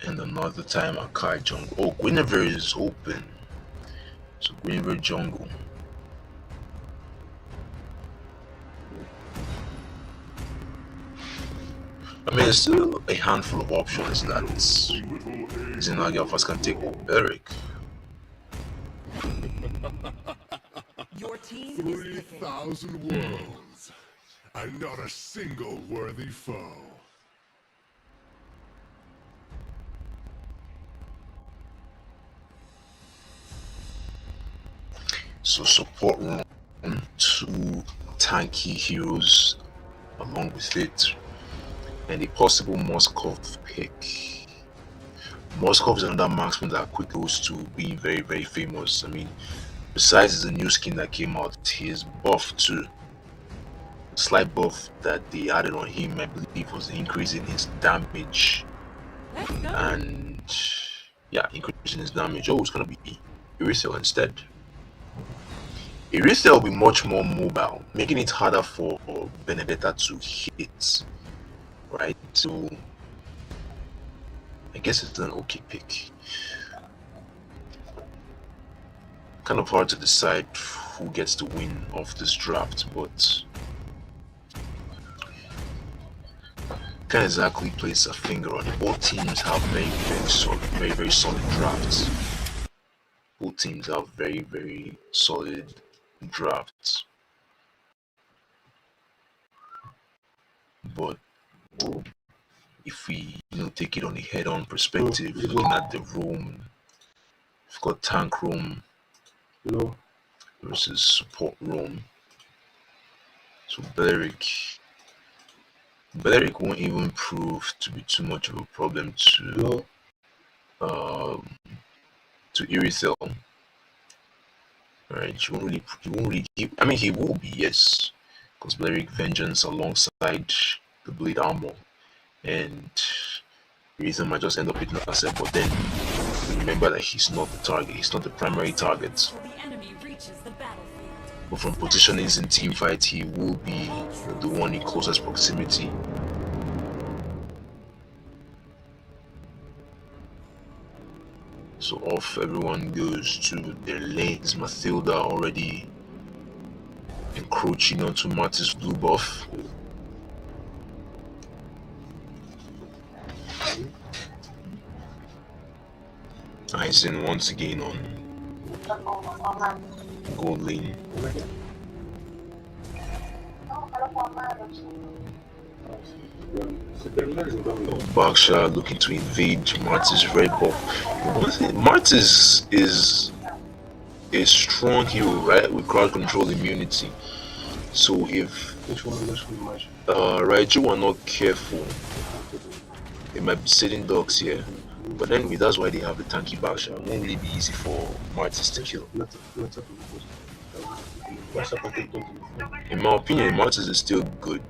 And another time Akai jungle. Oh, Guinevere is open. So Guinevere jungle. I mean, there's still a handful of options that Izanagi Alphas can take over Eric. Your team is picking. 3,000 worlds, and not a single worthy foe. So support room, 2 tanky heroes along with it, and a possible Moskov pick. Moskov is another marksman that quick goes to being very, very famous. I mean, besides the new skin that came out, he is buffed too. Slight buff that they added on him, I believe, was the increase in his damage. And yeah, increase in his damage. Oh, it's gonna be Irithel instead. Irithel will be much more mobile, making it harder for Benedetta to hit. Right? So I guess it's an okay pick. Kind of hard to decide who gets to win off this draft, but can't exactly place a finger on it. Both teams have very solid drafts. Both teams have very solid drafts. But if we take it on a head-on perspective, looking at the room, we've got tank room versus support room. So Beric won't even prove to be too much of a problem to Irithel. Right? I mean, he will be, yes, because Beric Vengeance alongside the Blade Armor, and Irithel might just end up with an asset, but then remember that he's not the target, he's not the primary target. But from positionings in team fight, he will be the one in closest proximity. So off everyone goes to their lanes. Mathilda already encroaching onto Marty's blue buff. Aizen once again on gold lane. Baksha looking to invade Marty's red buff. Marty's is a strong hero, right? With crowd control immunity. So if Raiju are not careful, they might be setting dogs here. But anyway, that's why they have the tanky Baksha. It won't really be easy for Marty's to kill. In my opinion, Marty's is still good.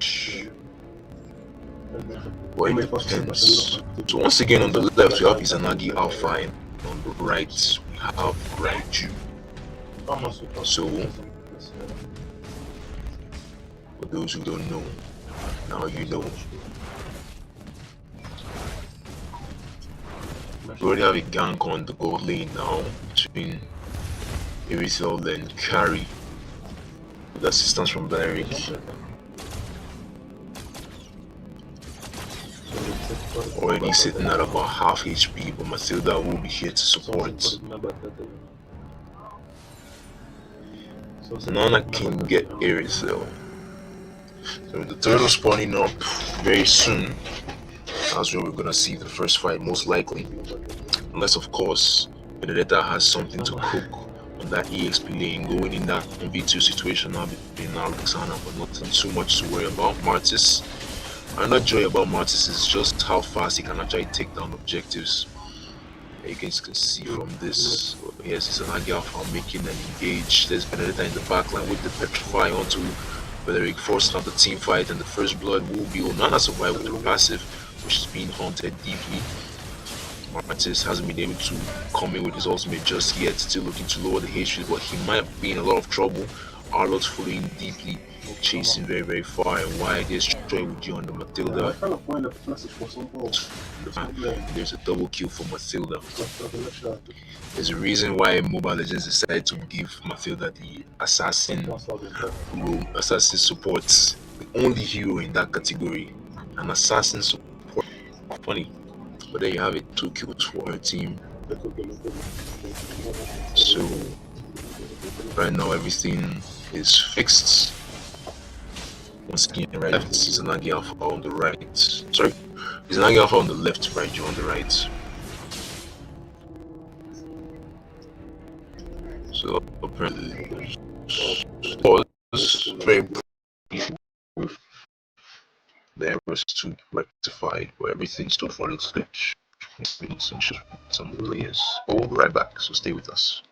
But it depends. So once again on the left we have Izanagi Alpha, and on the right we have Raiju. So for those who don't know, now you know. We already have a gank on the gold lane now between Irithel and Carry with assistance from Beric. Already sitting at about half HP, but Mathilda will be here to support. Nana can get Irithel. So the turtle spawning up very soon. That's where we're gonna see the first fight, most likely. Unless of course Benedetta has something to cook on that EXP lane, going in that V2 situation now between Roxana, but nothing too much to worry about. Martis. I'm not joy about Martis is just how fast he can actually take down objectives. You guys can see from this. Yes, it's an Alpha making an engage. There's Benedetta in the backline with the Petrify onto Beric, forcing out the team fight, and the first blood will be Onana survive with the passive, which is being haunted deeply. Martis hasn't been able to come in with his ultimate just yet, still looking to lower the HP, but he might be in a lot of trouble. Arlot's following deeply, chasing very far and wide. There's Troy with you on the Mathilda. There's a double kill for Mathilda. There's a reason why Mobile Legends decided to give Mathilda the assassin role, assassin support, the only hero in that category, an assassin support. Funny, but there you have it, 2 kills for her team. So right now everything is fixed. Once again, right left, Izanagi Alpha on the right. Sorry, Izanagi Alpha on the left, Raiju on the right. So apparently, pause very brief. The errors to rectified, but everything still follows glitch. Some players. But we'll be right back, so stay with us.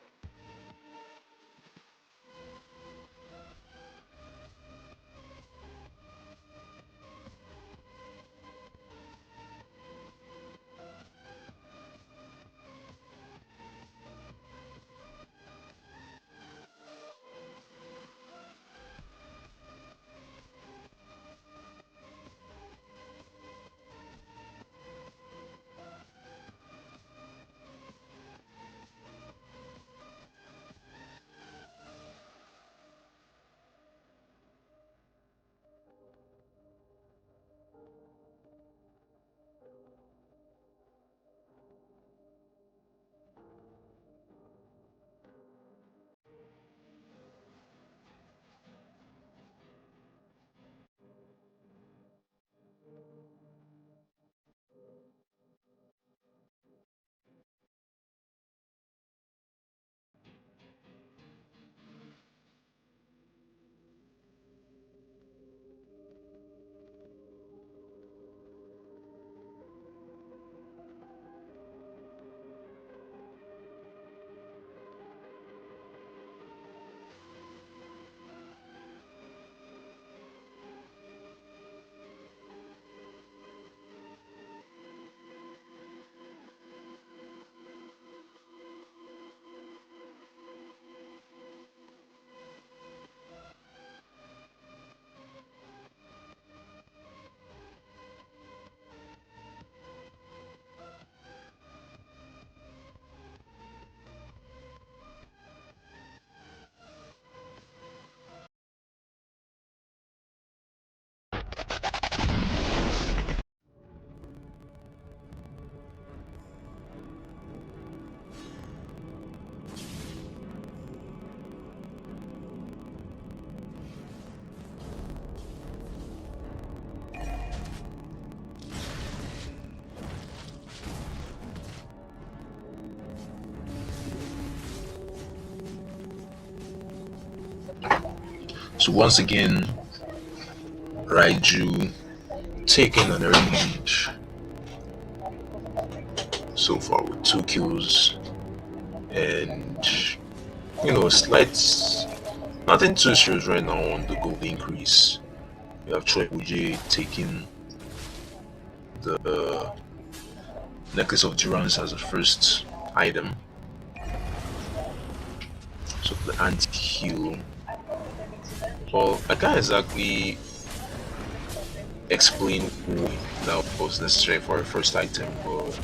So once again, Raiju taking an early lead so far with 2 kills, and slight, nothing too serious right now on the gold increase. We have Choi Uji taking the necklace of Durance as a first item. So the anti-heal. Well, I can't exactly explain why that was necessary for a first item, but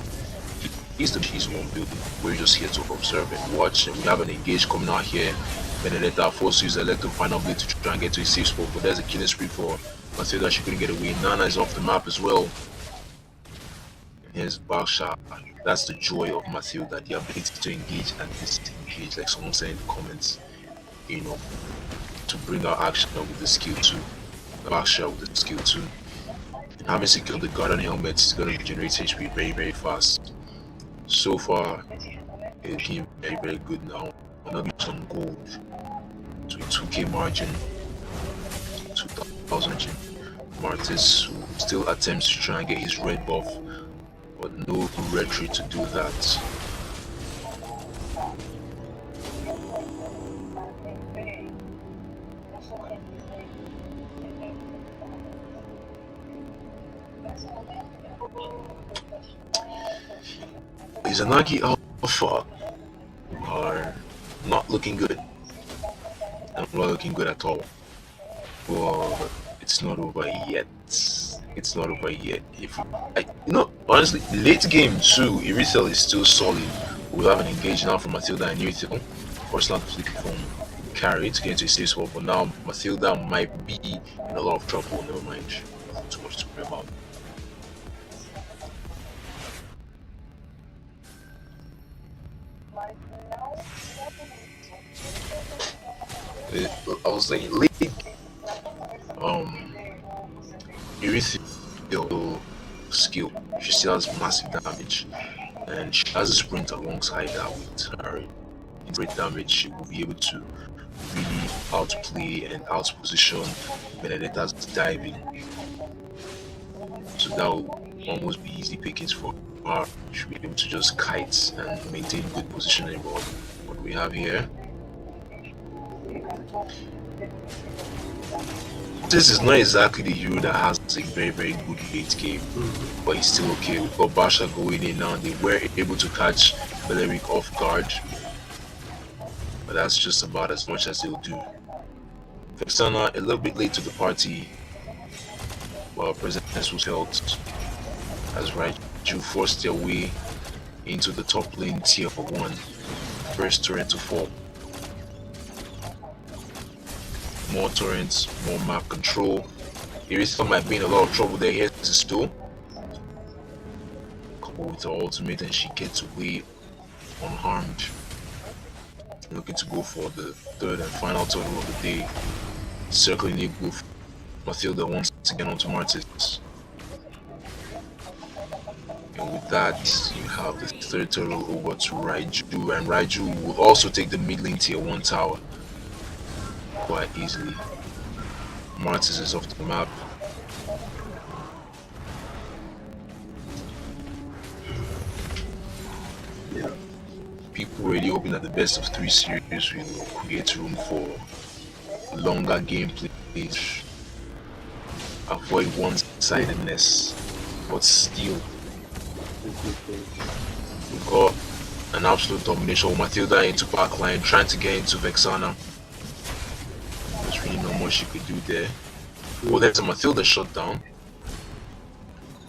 he's the one building. We're just here to observe and watch, and we have an engage coming out here. Benedetta forced to use the electro final blade to try and get to a safe spot, but there's a killing spree for Matilda. She couldn't get away. Nana is off the map as well. Here's Baksha. That's the joy of Matilda, the ability to engage and disengage, like someone said in the comments, to bring out action with the skill 2. Baksha with the skill 2. And having secured the Guardian helmet is going to regenerate HP very, very fast. So far, it's looking very, very good now. Another some gold to a 2k margin, 2000 Martis, who still attempts to try and get his red buff, but no retry to do that. Izanagi Alpha are not looking good. Not looking good at all. But it's not over yet. It's not over yet. Honestly, late game 2, Irithel is still solid. We'll have an engage now from Matilda and Irithel. First not flicking from carry to get into a safe spot, but now Matilda might be in a lot of trouble. Never mind. Not too much to worry about. I was saying late. Irithel skill. She still has massive damage, and she has a sprint alongside that with her great damage. She will be able to really outplay and outposition Benedetta's diving. So that will almost be easy pickings for her. She'll be able to just kite and maintain good positioning. But what we have here, this is not exactly the hero that has a very, very good late game, but he's still okay. We've got Basha going in now. They were able to catch Beleric off guard, but that's just about as much as they'll do. Vexana a little bit late to the party, while presence was held as Raiju forced their way into the top lane tier 1, first turret to fall. More turrets, more map control. Irithel might be in a lot of trouble there. Here's the stool. Couple with her ultimate, and she gets away unharmed. Looking to go for the third and final turtle of the day. Circling the igloo. Matilda once again onto Martis. And with that, you have the third turtle over to Raiju, and Raiju will also take the mid lane tier 1 tower quite easily. Martis is off the map. People really hoping that the best of 3 series will create room for longer gameplay, avoid one-sidedness, but still we've got an absolute domination with Matilda into backline, trying to get into Vexana. There's really not much she could do there. Well, there's a Matilda shutdown,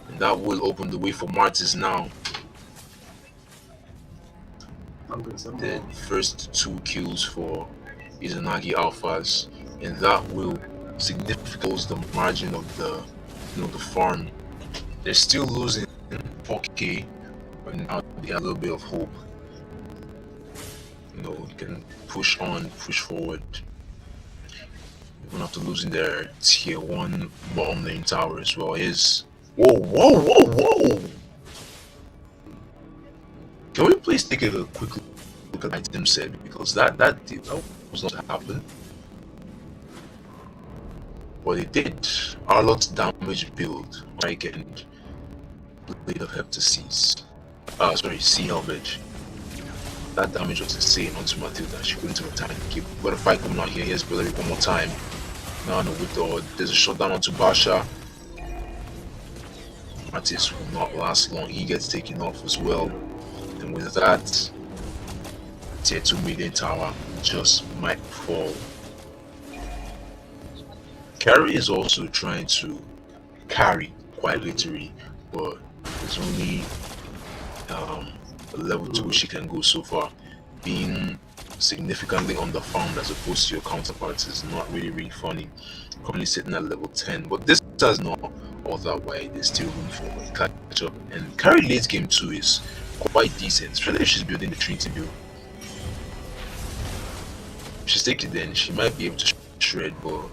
and that will open the way for Martis now. The first 2 kills for Izanagi Alphas, and that will significantly close the margin of the the farm. They're still losing 4k, but now they have a little bit of hope. You can push on, push forward. Even after losing their tier 1 bottom lane tower as well. Whoa! Can we please take a quick look at item set, because that was not to happen. But it did. Our lot's damage build, and blade of heptasis. Sea helmet. That damage was insane onto Matilda. She couldn't return. Keep got a fight coming out here. Here's Valerie one more time. Now no with there's a shutdown onto Basha. Mattis will not last long. He gets taken off as well. And with that, tier 2 median tower just might fall. Carry is also trying to carry quite literally, but there's only a level to which she can go so far. Being significantly underfarmed as opposed to your counterparts is not really funny. Currently sitting at level 10, but this does not all that wide. There's still room for a catch up, and carry late game 2 is quite decent, especially if she's building the Trinity build. If she takes it, then she might be able to shred, but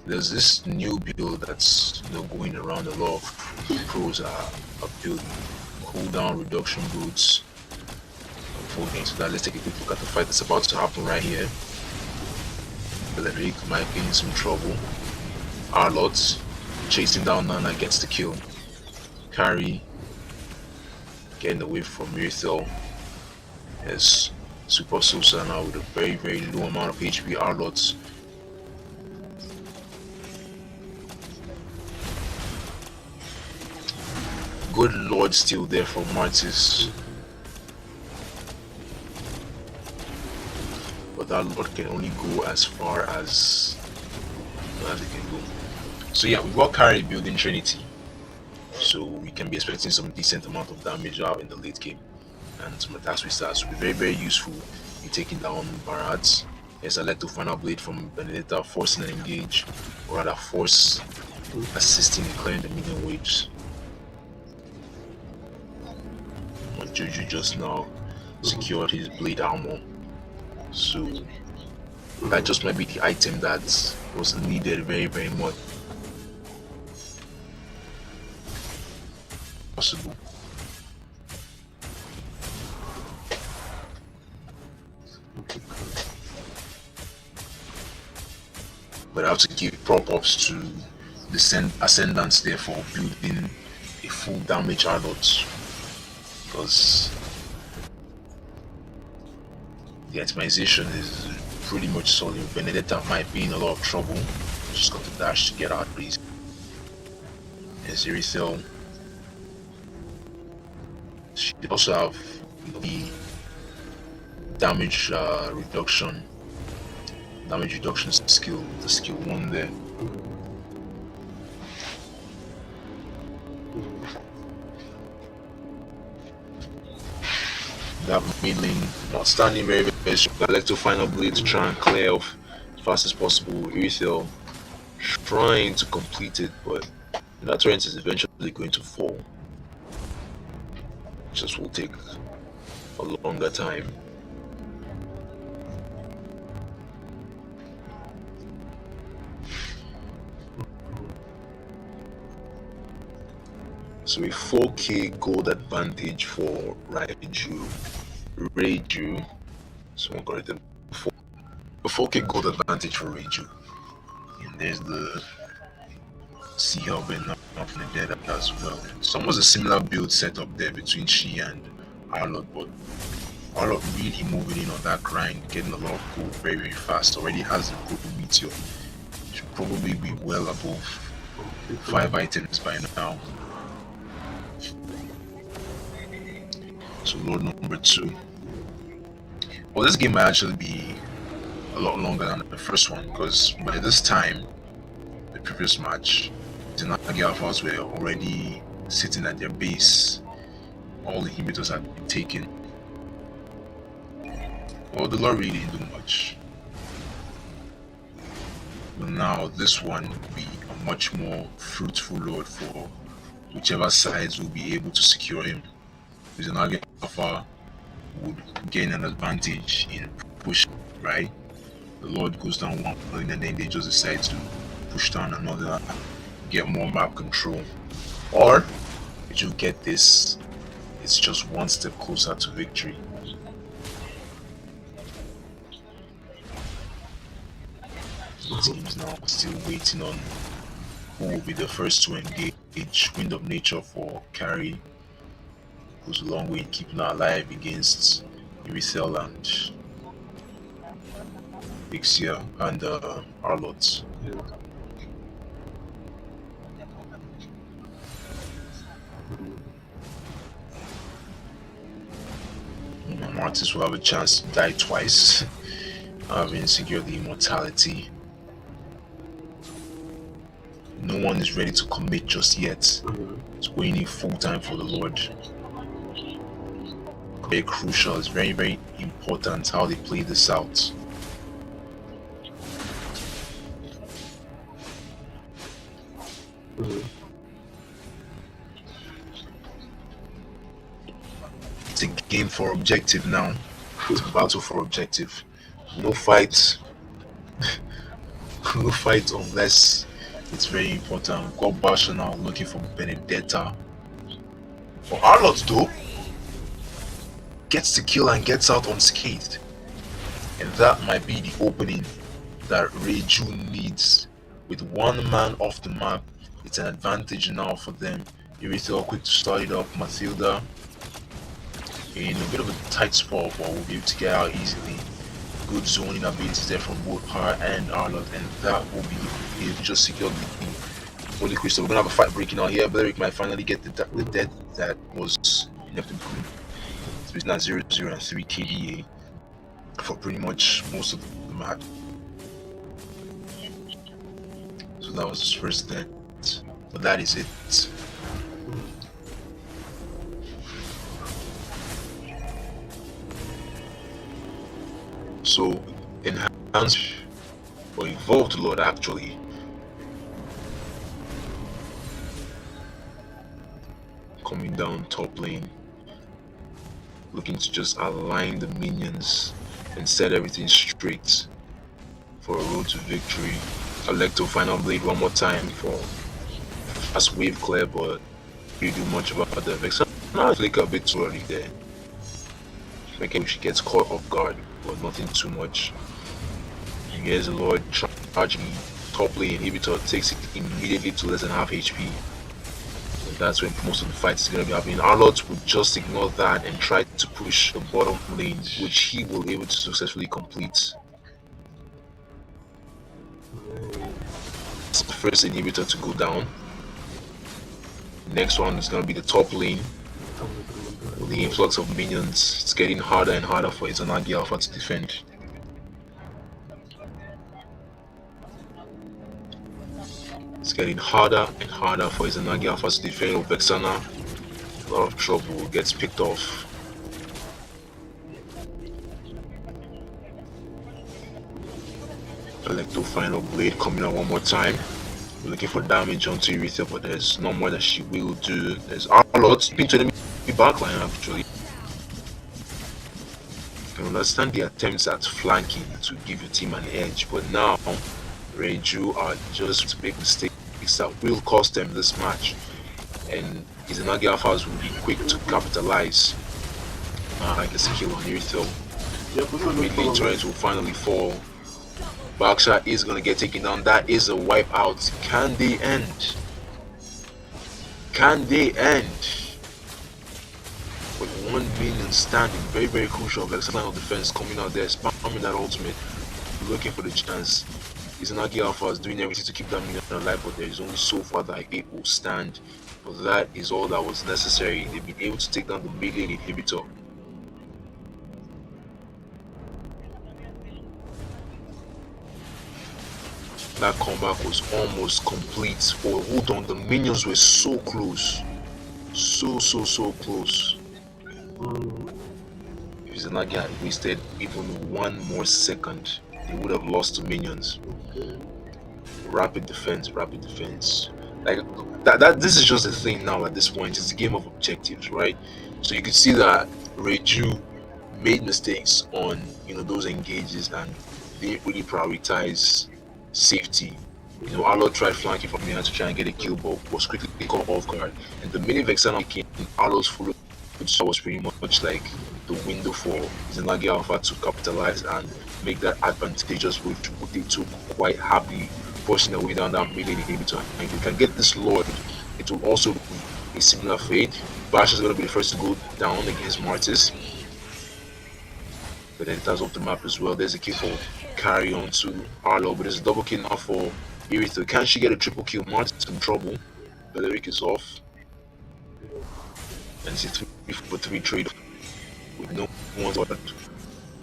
there's this new build that's going around. A lot of pros are building cooldown reduction boots. Before getting to that, let's take a quick look at the fight that's about to happen right here. Beleric might be in some trouble. Arlott chasing down Nana gets the kill. Carry getting away from Mirthel. As Super Sosa now with a very low amount of HP. Arlott good lord still there for Martis. But that lord can only go as far as it can go. So yeah, we've got carry building Trinity. So we can be expecting some decent amount of damage out in the late game. And some attacks with stars will be very useful in taking down Barats. Yes, I like to final blade from Benedetta, forcing an engage, or rather force assisting in clearing the minion waves. Juju just now secured his blade armor, so that just might be the item that was needed very much possible. But I have to give prop-ups to the Ascendants there for building a full damage Arlott, because the itemization is pretty much solid. Benedetta might be in a lot of trouble. She's got to dash to get out, please. And Zerithel, she also have the damage reduction skill, the skill 1 there. That mid lane not standing very strong. I like to find a blade to try and clear off as fast as possible. Irithel trying to complete it, but that torrent is eventually going to fall. Just will take a longer time. So a 4k gold advantage for Reiju. Someone got it before. A 4k gold advantage for Reiju. And there's the Sea Helmet up in the dead as well. It's almost a similar build setup there between she and Arlott, but Arlott really moving in on that grind, getting a lot of gold very fast. Already has the gold meteor. Should probably be well above 5 items by now. So Lord number 2. Well, this game might actually be a lot longer than the first one, because by this time, the previous match, Izanagi Alphas were already sitting at their base. All the inhibitors had been taken. Well, the Lord really didn't do much. But now this one will be a much more fruitful Lord for whichever sides will be able to secure him. Izanagi Alpha would gain an advantage in push, right? The Lord goes down one lane and then they just decide to push down another, get more map control. Or if you get this, it's just one step closer to victory. teams now still waiting on who will be the first to engage. Wind of Nature for carry goes a long way in keeping her alive against Uricel and Ixia and Arlott. Martis will have a chance to die twice, having secured the immortality. No one is ready to commit just yet. It's going in full time for the Lord. Very crucial, it's very, very important how they play this out. It's a game for objective now. It's a battle for objective. No fight. No fight unless it's very important. Got Basha now looking for Benedetta. For Arlott though, gets the kill and gets out unscathed. And that might be the opening that Reju needs. With one man off the map, it's an advantage now for them. Urethel quick to start it up. Mathilda in a bit of a tight spot, but will be able to get out easily. Good zoning abilities there from both her and Arlott, and that will be it. Just secured the Holy Crystal. We're gonna have a fight breaking out here. Beric might finally get the death that was inevitable. So it's now 0-0 and 3 KDA for pretty much most of the match. So that was his first death. But that is it. So enhanced or evolved Lord actually. Coming down top lane. Looking to just align the minions and set everything straight for a road to victory. Electo final blade one more time for fast wave clear, but you do much about the Vexana. I think a bit too early there. Making she gets caught off guard, but nothing too much. And here's the Lord charging top lane inhibitor, takes it immediately to less than half HP. And that's when most of the fight is going to be happening. Arlott would just ignore that and try to push the bottom lane, which he will be able to successfully complete. It's the first inhibitor to go down. Next one is going to be the top lane. With the influx of minions, it's getting harder and harder for Izanagi Alpha to defend. It's getting harder and harder for Izanagi Alpha to defend. Vexana, a lot of trouble, gets picked off. Electo final blade coming out one more time. We're looking for damage onto Urethel, but there's no more that she will do. There's Arlott into enemy backline actually. You can understand the attempts at flanking to give your team an edge, but now Reju are just to make mistakes that will cost them this match, and Izanagi Alphas will be quick to capitalize. Like a skill on Urethel. Mid lane turret will finally fall. Baksha is going to get taken down. That is a wipeout. Can they end? Can they end? With one minion standing, very, very crucial. Vexana of defense coming out there, spamming that ultimate, looking for the chance. Izanagi Alpha is doing everything to keep that minion alive, but there is only so far that it will stand. But that is all that was necessary. They've been able to take down the mid lane inhibitor. That comeback was almost complete. But hold on, the minions were so close. So close. If Izanagi had wasted even one more second, they would have lost to minions. Rapid defense. Like that this is just a thing now at this point. It's a game of objectives, right? So you can see that Reju made mistakes on those engages, and they really prioritize safety. Arlott tried flanking from behind to try and get a kill, but was quickly caught off guard. And the minute Vexana came, Arlott's full was pretty much like the window for Izanagi Alpha to capitalize and make that advantageous, which they took quite happily, forcing their way down that middle inhibitor. And if they can get this Lord, it will also be a similar fate. Bash is going to be the first to go down against Martis. But then it has off the map as well. There's a kill for carry on to Arlo, but there's a double kill now for Irithel. Can she get a triple kill? Martis in trouble. Beleric is off. And it's a 3-for-3 trade with no one. But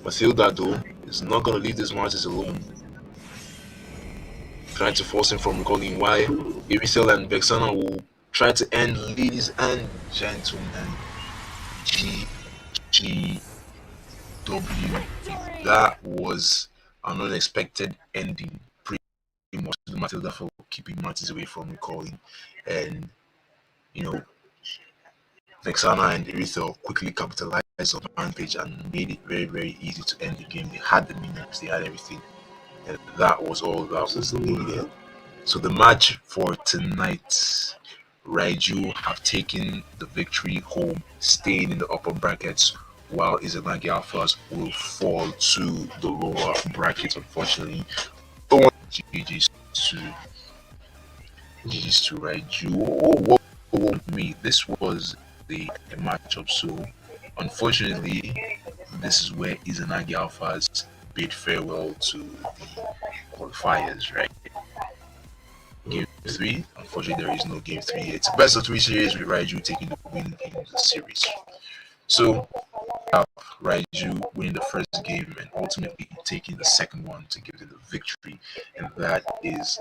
Mathilda though is not gonna leave this Martis alone. Trying to force him from recalling why Irithel and Vexana will try to end, ladies and gentlemen. GGW. That was an unexpected ending. Pretty much to Matilda for keeping Martis away from recalling, and you know, Vexana and Irithel quickly capitalized on the advantage and made it very, very easy to end the game. They had the minions, they had everything, and that was all that was needed. So the match for tonight, Raiju have taken the victory home, staying in the upper brackets, while Izanagi Alphas will fall to the lower brackets, unfortunately. But GG's to Raiju. Oh, me. This was a matchup, so unfortunately, this is where Izanagi Alphas bid farewell to the qualifiers, right? Game 3, unfortunately, there is no game 3. It's a best of 3 series with Raiju taking the win in the series. So, Raiju winning the first game and ultimately taking the second one to give them the victory, and that is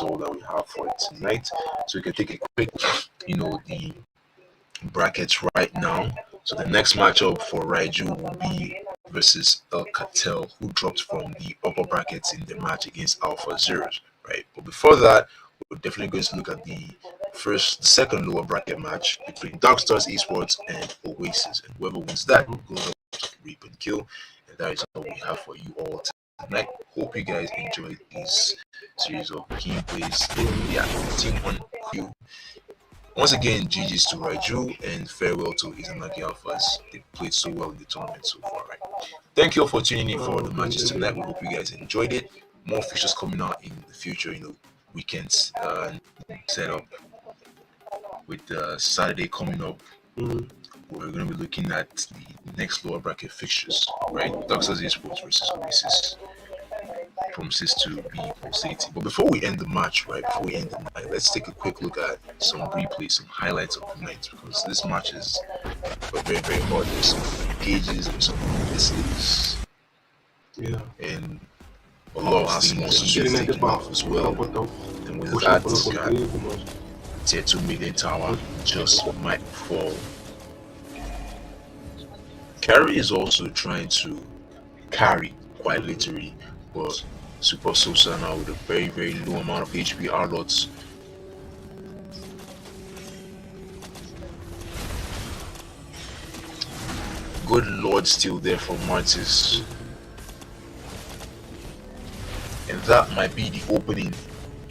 all that we have for tonight. So we can take a quick, the brackets right now. So the next matchup for Raiju will be versus El Cartel, who dropped from the upper brackets in the match against Alpha Zeros, right? But before that, we're definitely going to look at the second lower bracket match between Darkstars Esports and Oasis, and whoever wins that goes up to reap and kill. And that is all we have for you all tonight. Hope you guys enjoyed this series of gameplays. Yeah, Team 1 Q. Once again, GG's to Raiju and farewell to Izanagi Alphas. They played so well in the tournament so far, right? Thank you all for tuning in for the matches tonight. We hope you guys enjoyed it. More features coming out in the future, weekends set up with Saturday coming up. We're going to be looking at the next lower bracket fixtures, right? Darkstars Esports versus Oasis. Promises to be pulsating. But before we end the match, before we end the night, let's take a quick look at some replays, some highlights of the night, because this match is very, very hard. There's some engages, there's some misleads, and a lot of things also get taken off as well. And with that, Tier 2 million tower just might fall. Carry is also trying to carry quite literally, but Super Sosa now with a very, very low amount of HP Arlots. Good Lord still there for Martis. And that might be the opening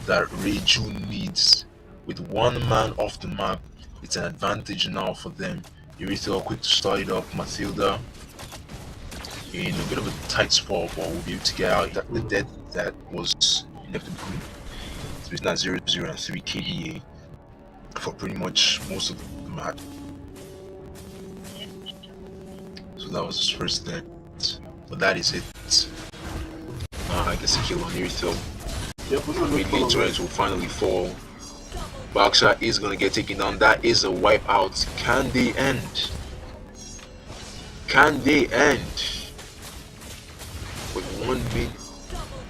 that Raiju needs. With one man off the map, it's an advantage now for them. Irithel quick to start it up. Mathilda in a bit of a tight spot, but we'll be able to get out the dead that was left in between. So it's not 0-0 and 3 KDA for pretty much most of the match. So that was his first death. But that is it. I guess a kill on Irithel. Mid-lane turrets will finally fall. Baksha is going to get taken down. That is a wipeout. Can they end? Can they end? With one mid,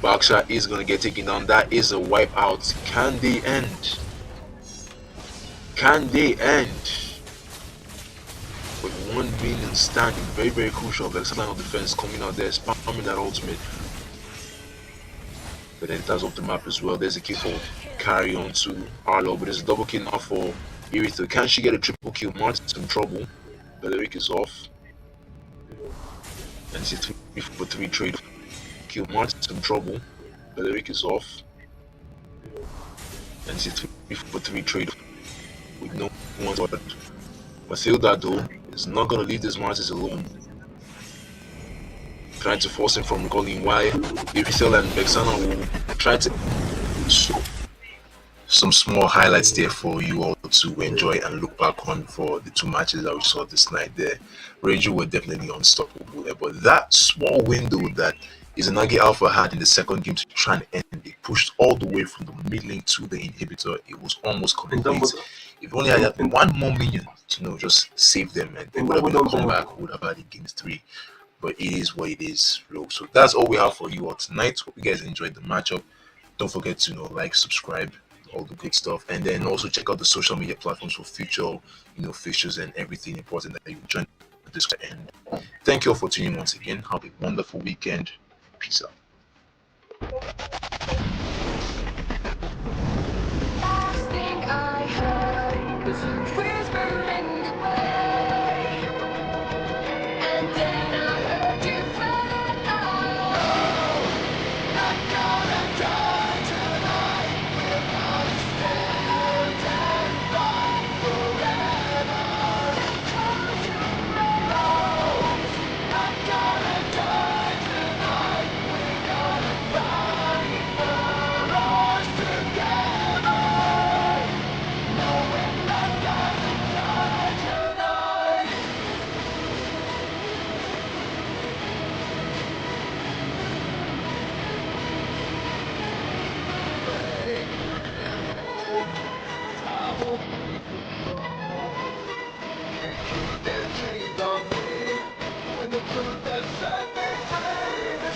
Baksha is going to get taken down. That is a wipeout. Can they end? Can they end? With one minion standing, very, very crucial. There's a line of defense coming out there, spamming that ultimate. But then it has off the map as well. There's a kill for carry on to Arlo, but there's a double kill now for Irithel. Can she get a triple kill? Martin's in trouble. Beleric is off. And it's a 3-for-3 trade. Kill Martin's in trouble. Beleric is off. And it's a 3-for-3 trade with no one. But Mathilda though is not gonna leave this Martis alone. trying to force him from recalling why Irithel and Bexana will try to show some small highlights there for you all to enjoy and look back on for the two matches that we saw this night there. Raju were definitely unstoppable there, but that small window that Izanagi Alpha had in the second game to try and end, they pushed all the way from the mid lane to the inhibitor. It was almost complete. If only I had one more minion to just save them, and they would have been a comeback, would have had in games 3. But it is what it is, bro. So that's all we have for you all tonight. Hope you guys enjoyed the matchup. Don't forget to like, subscribe, all the good stuff, and then also check out the social media platforms for future fixtures and everything important that you join this. And thank you all for tuning in once again. Have a wonderful weekend. Peace out.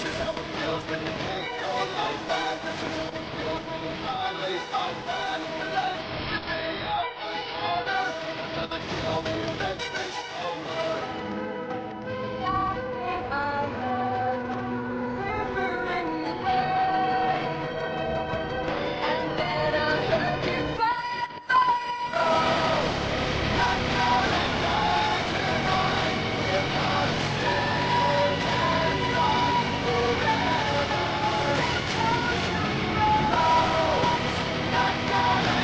This is how it feels when you take your life back. This is how it feels when you always are bad.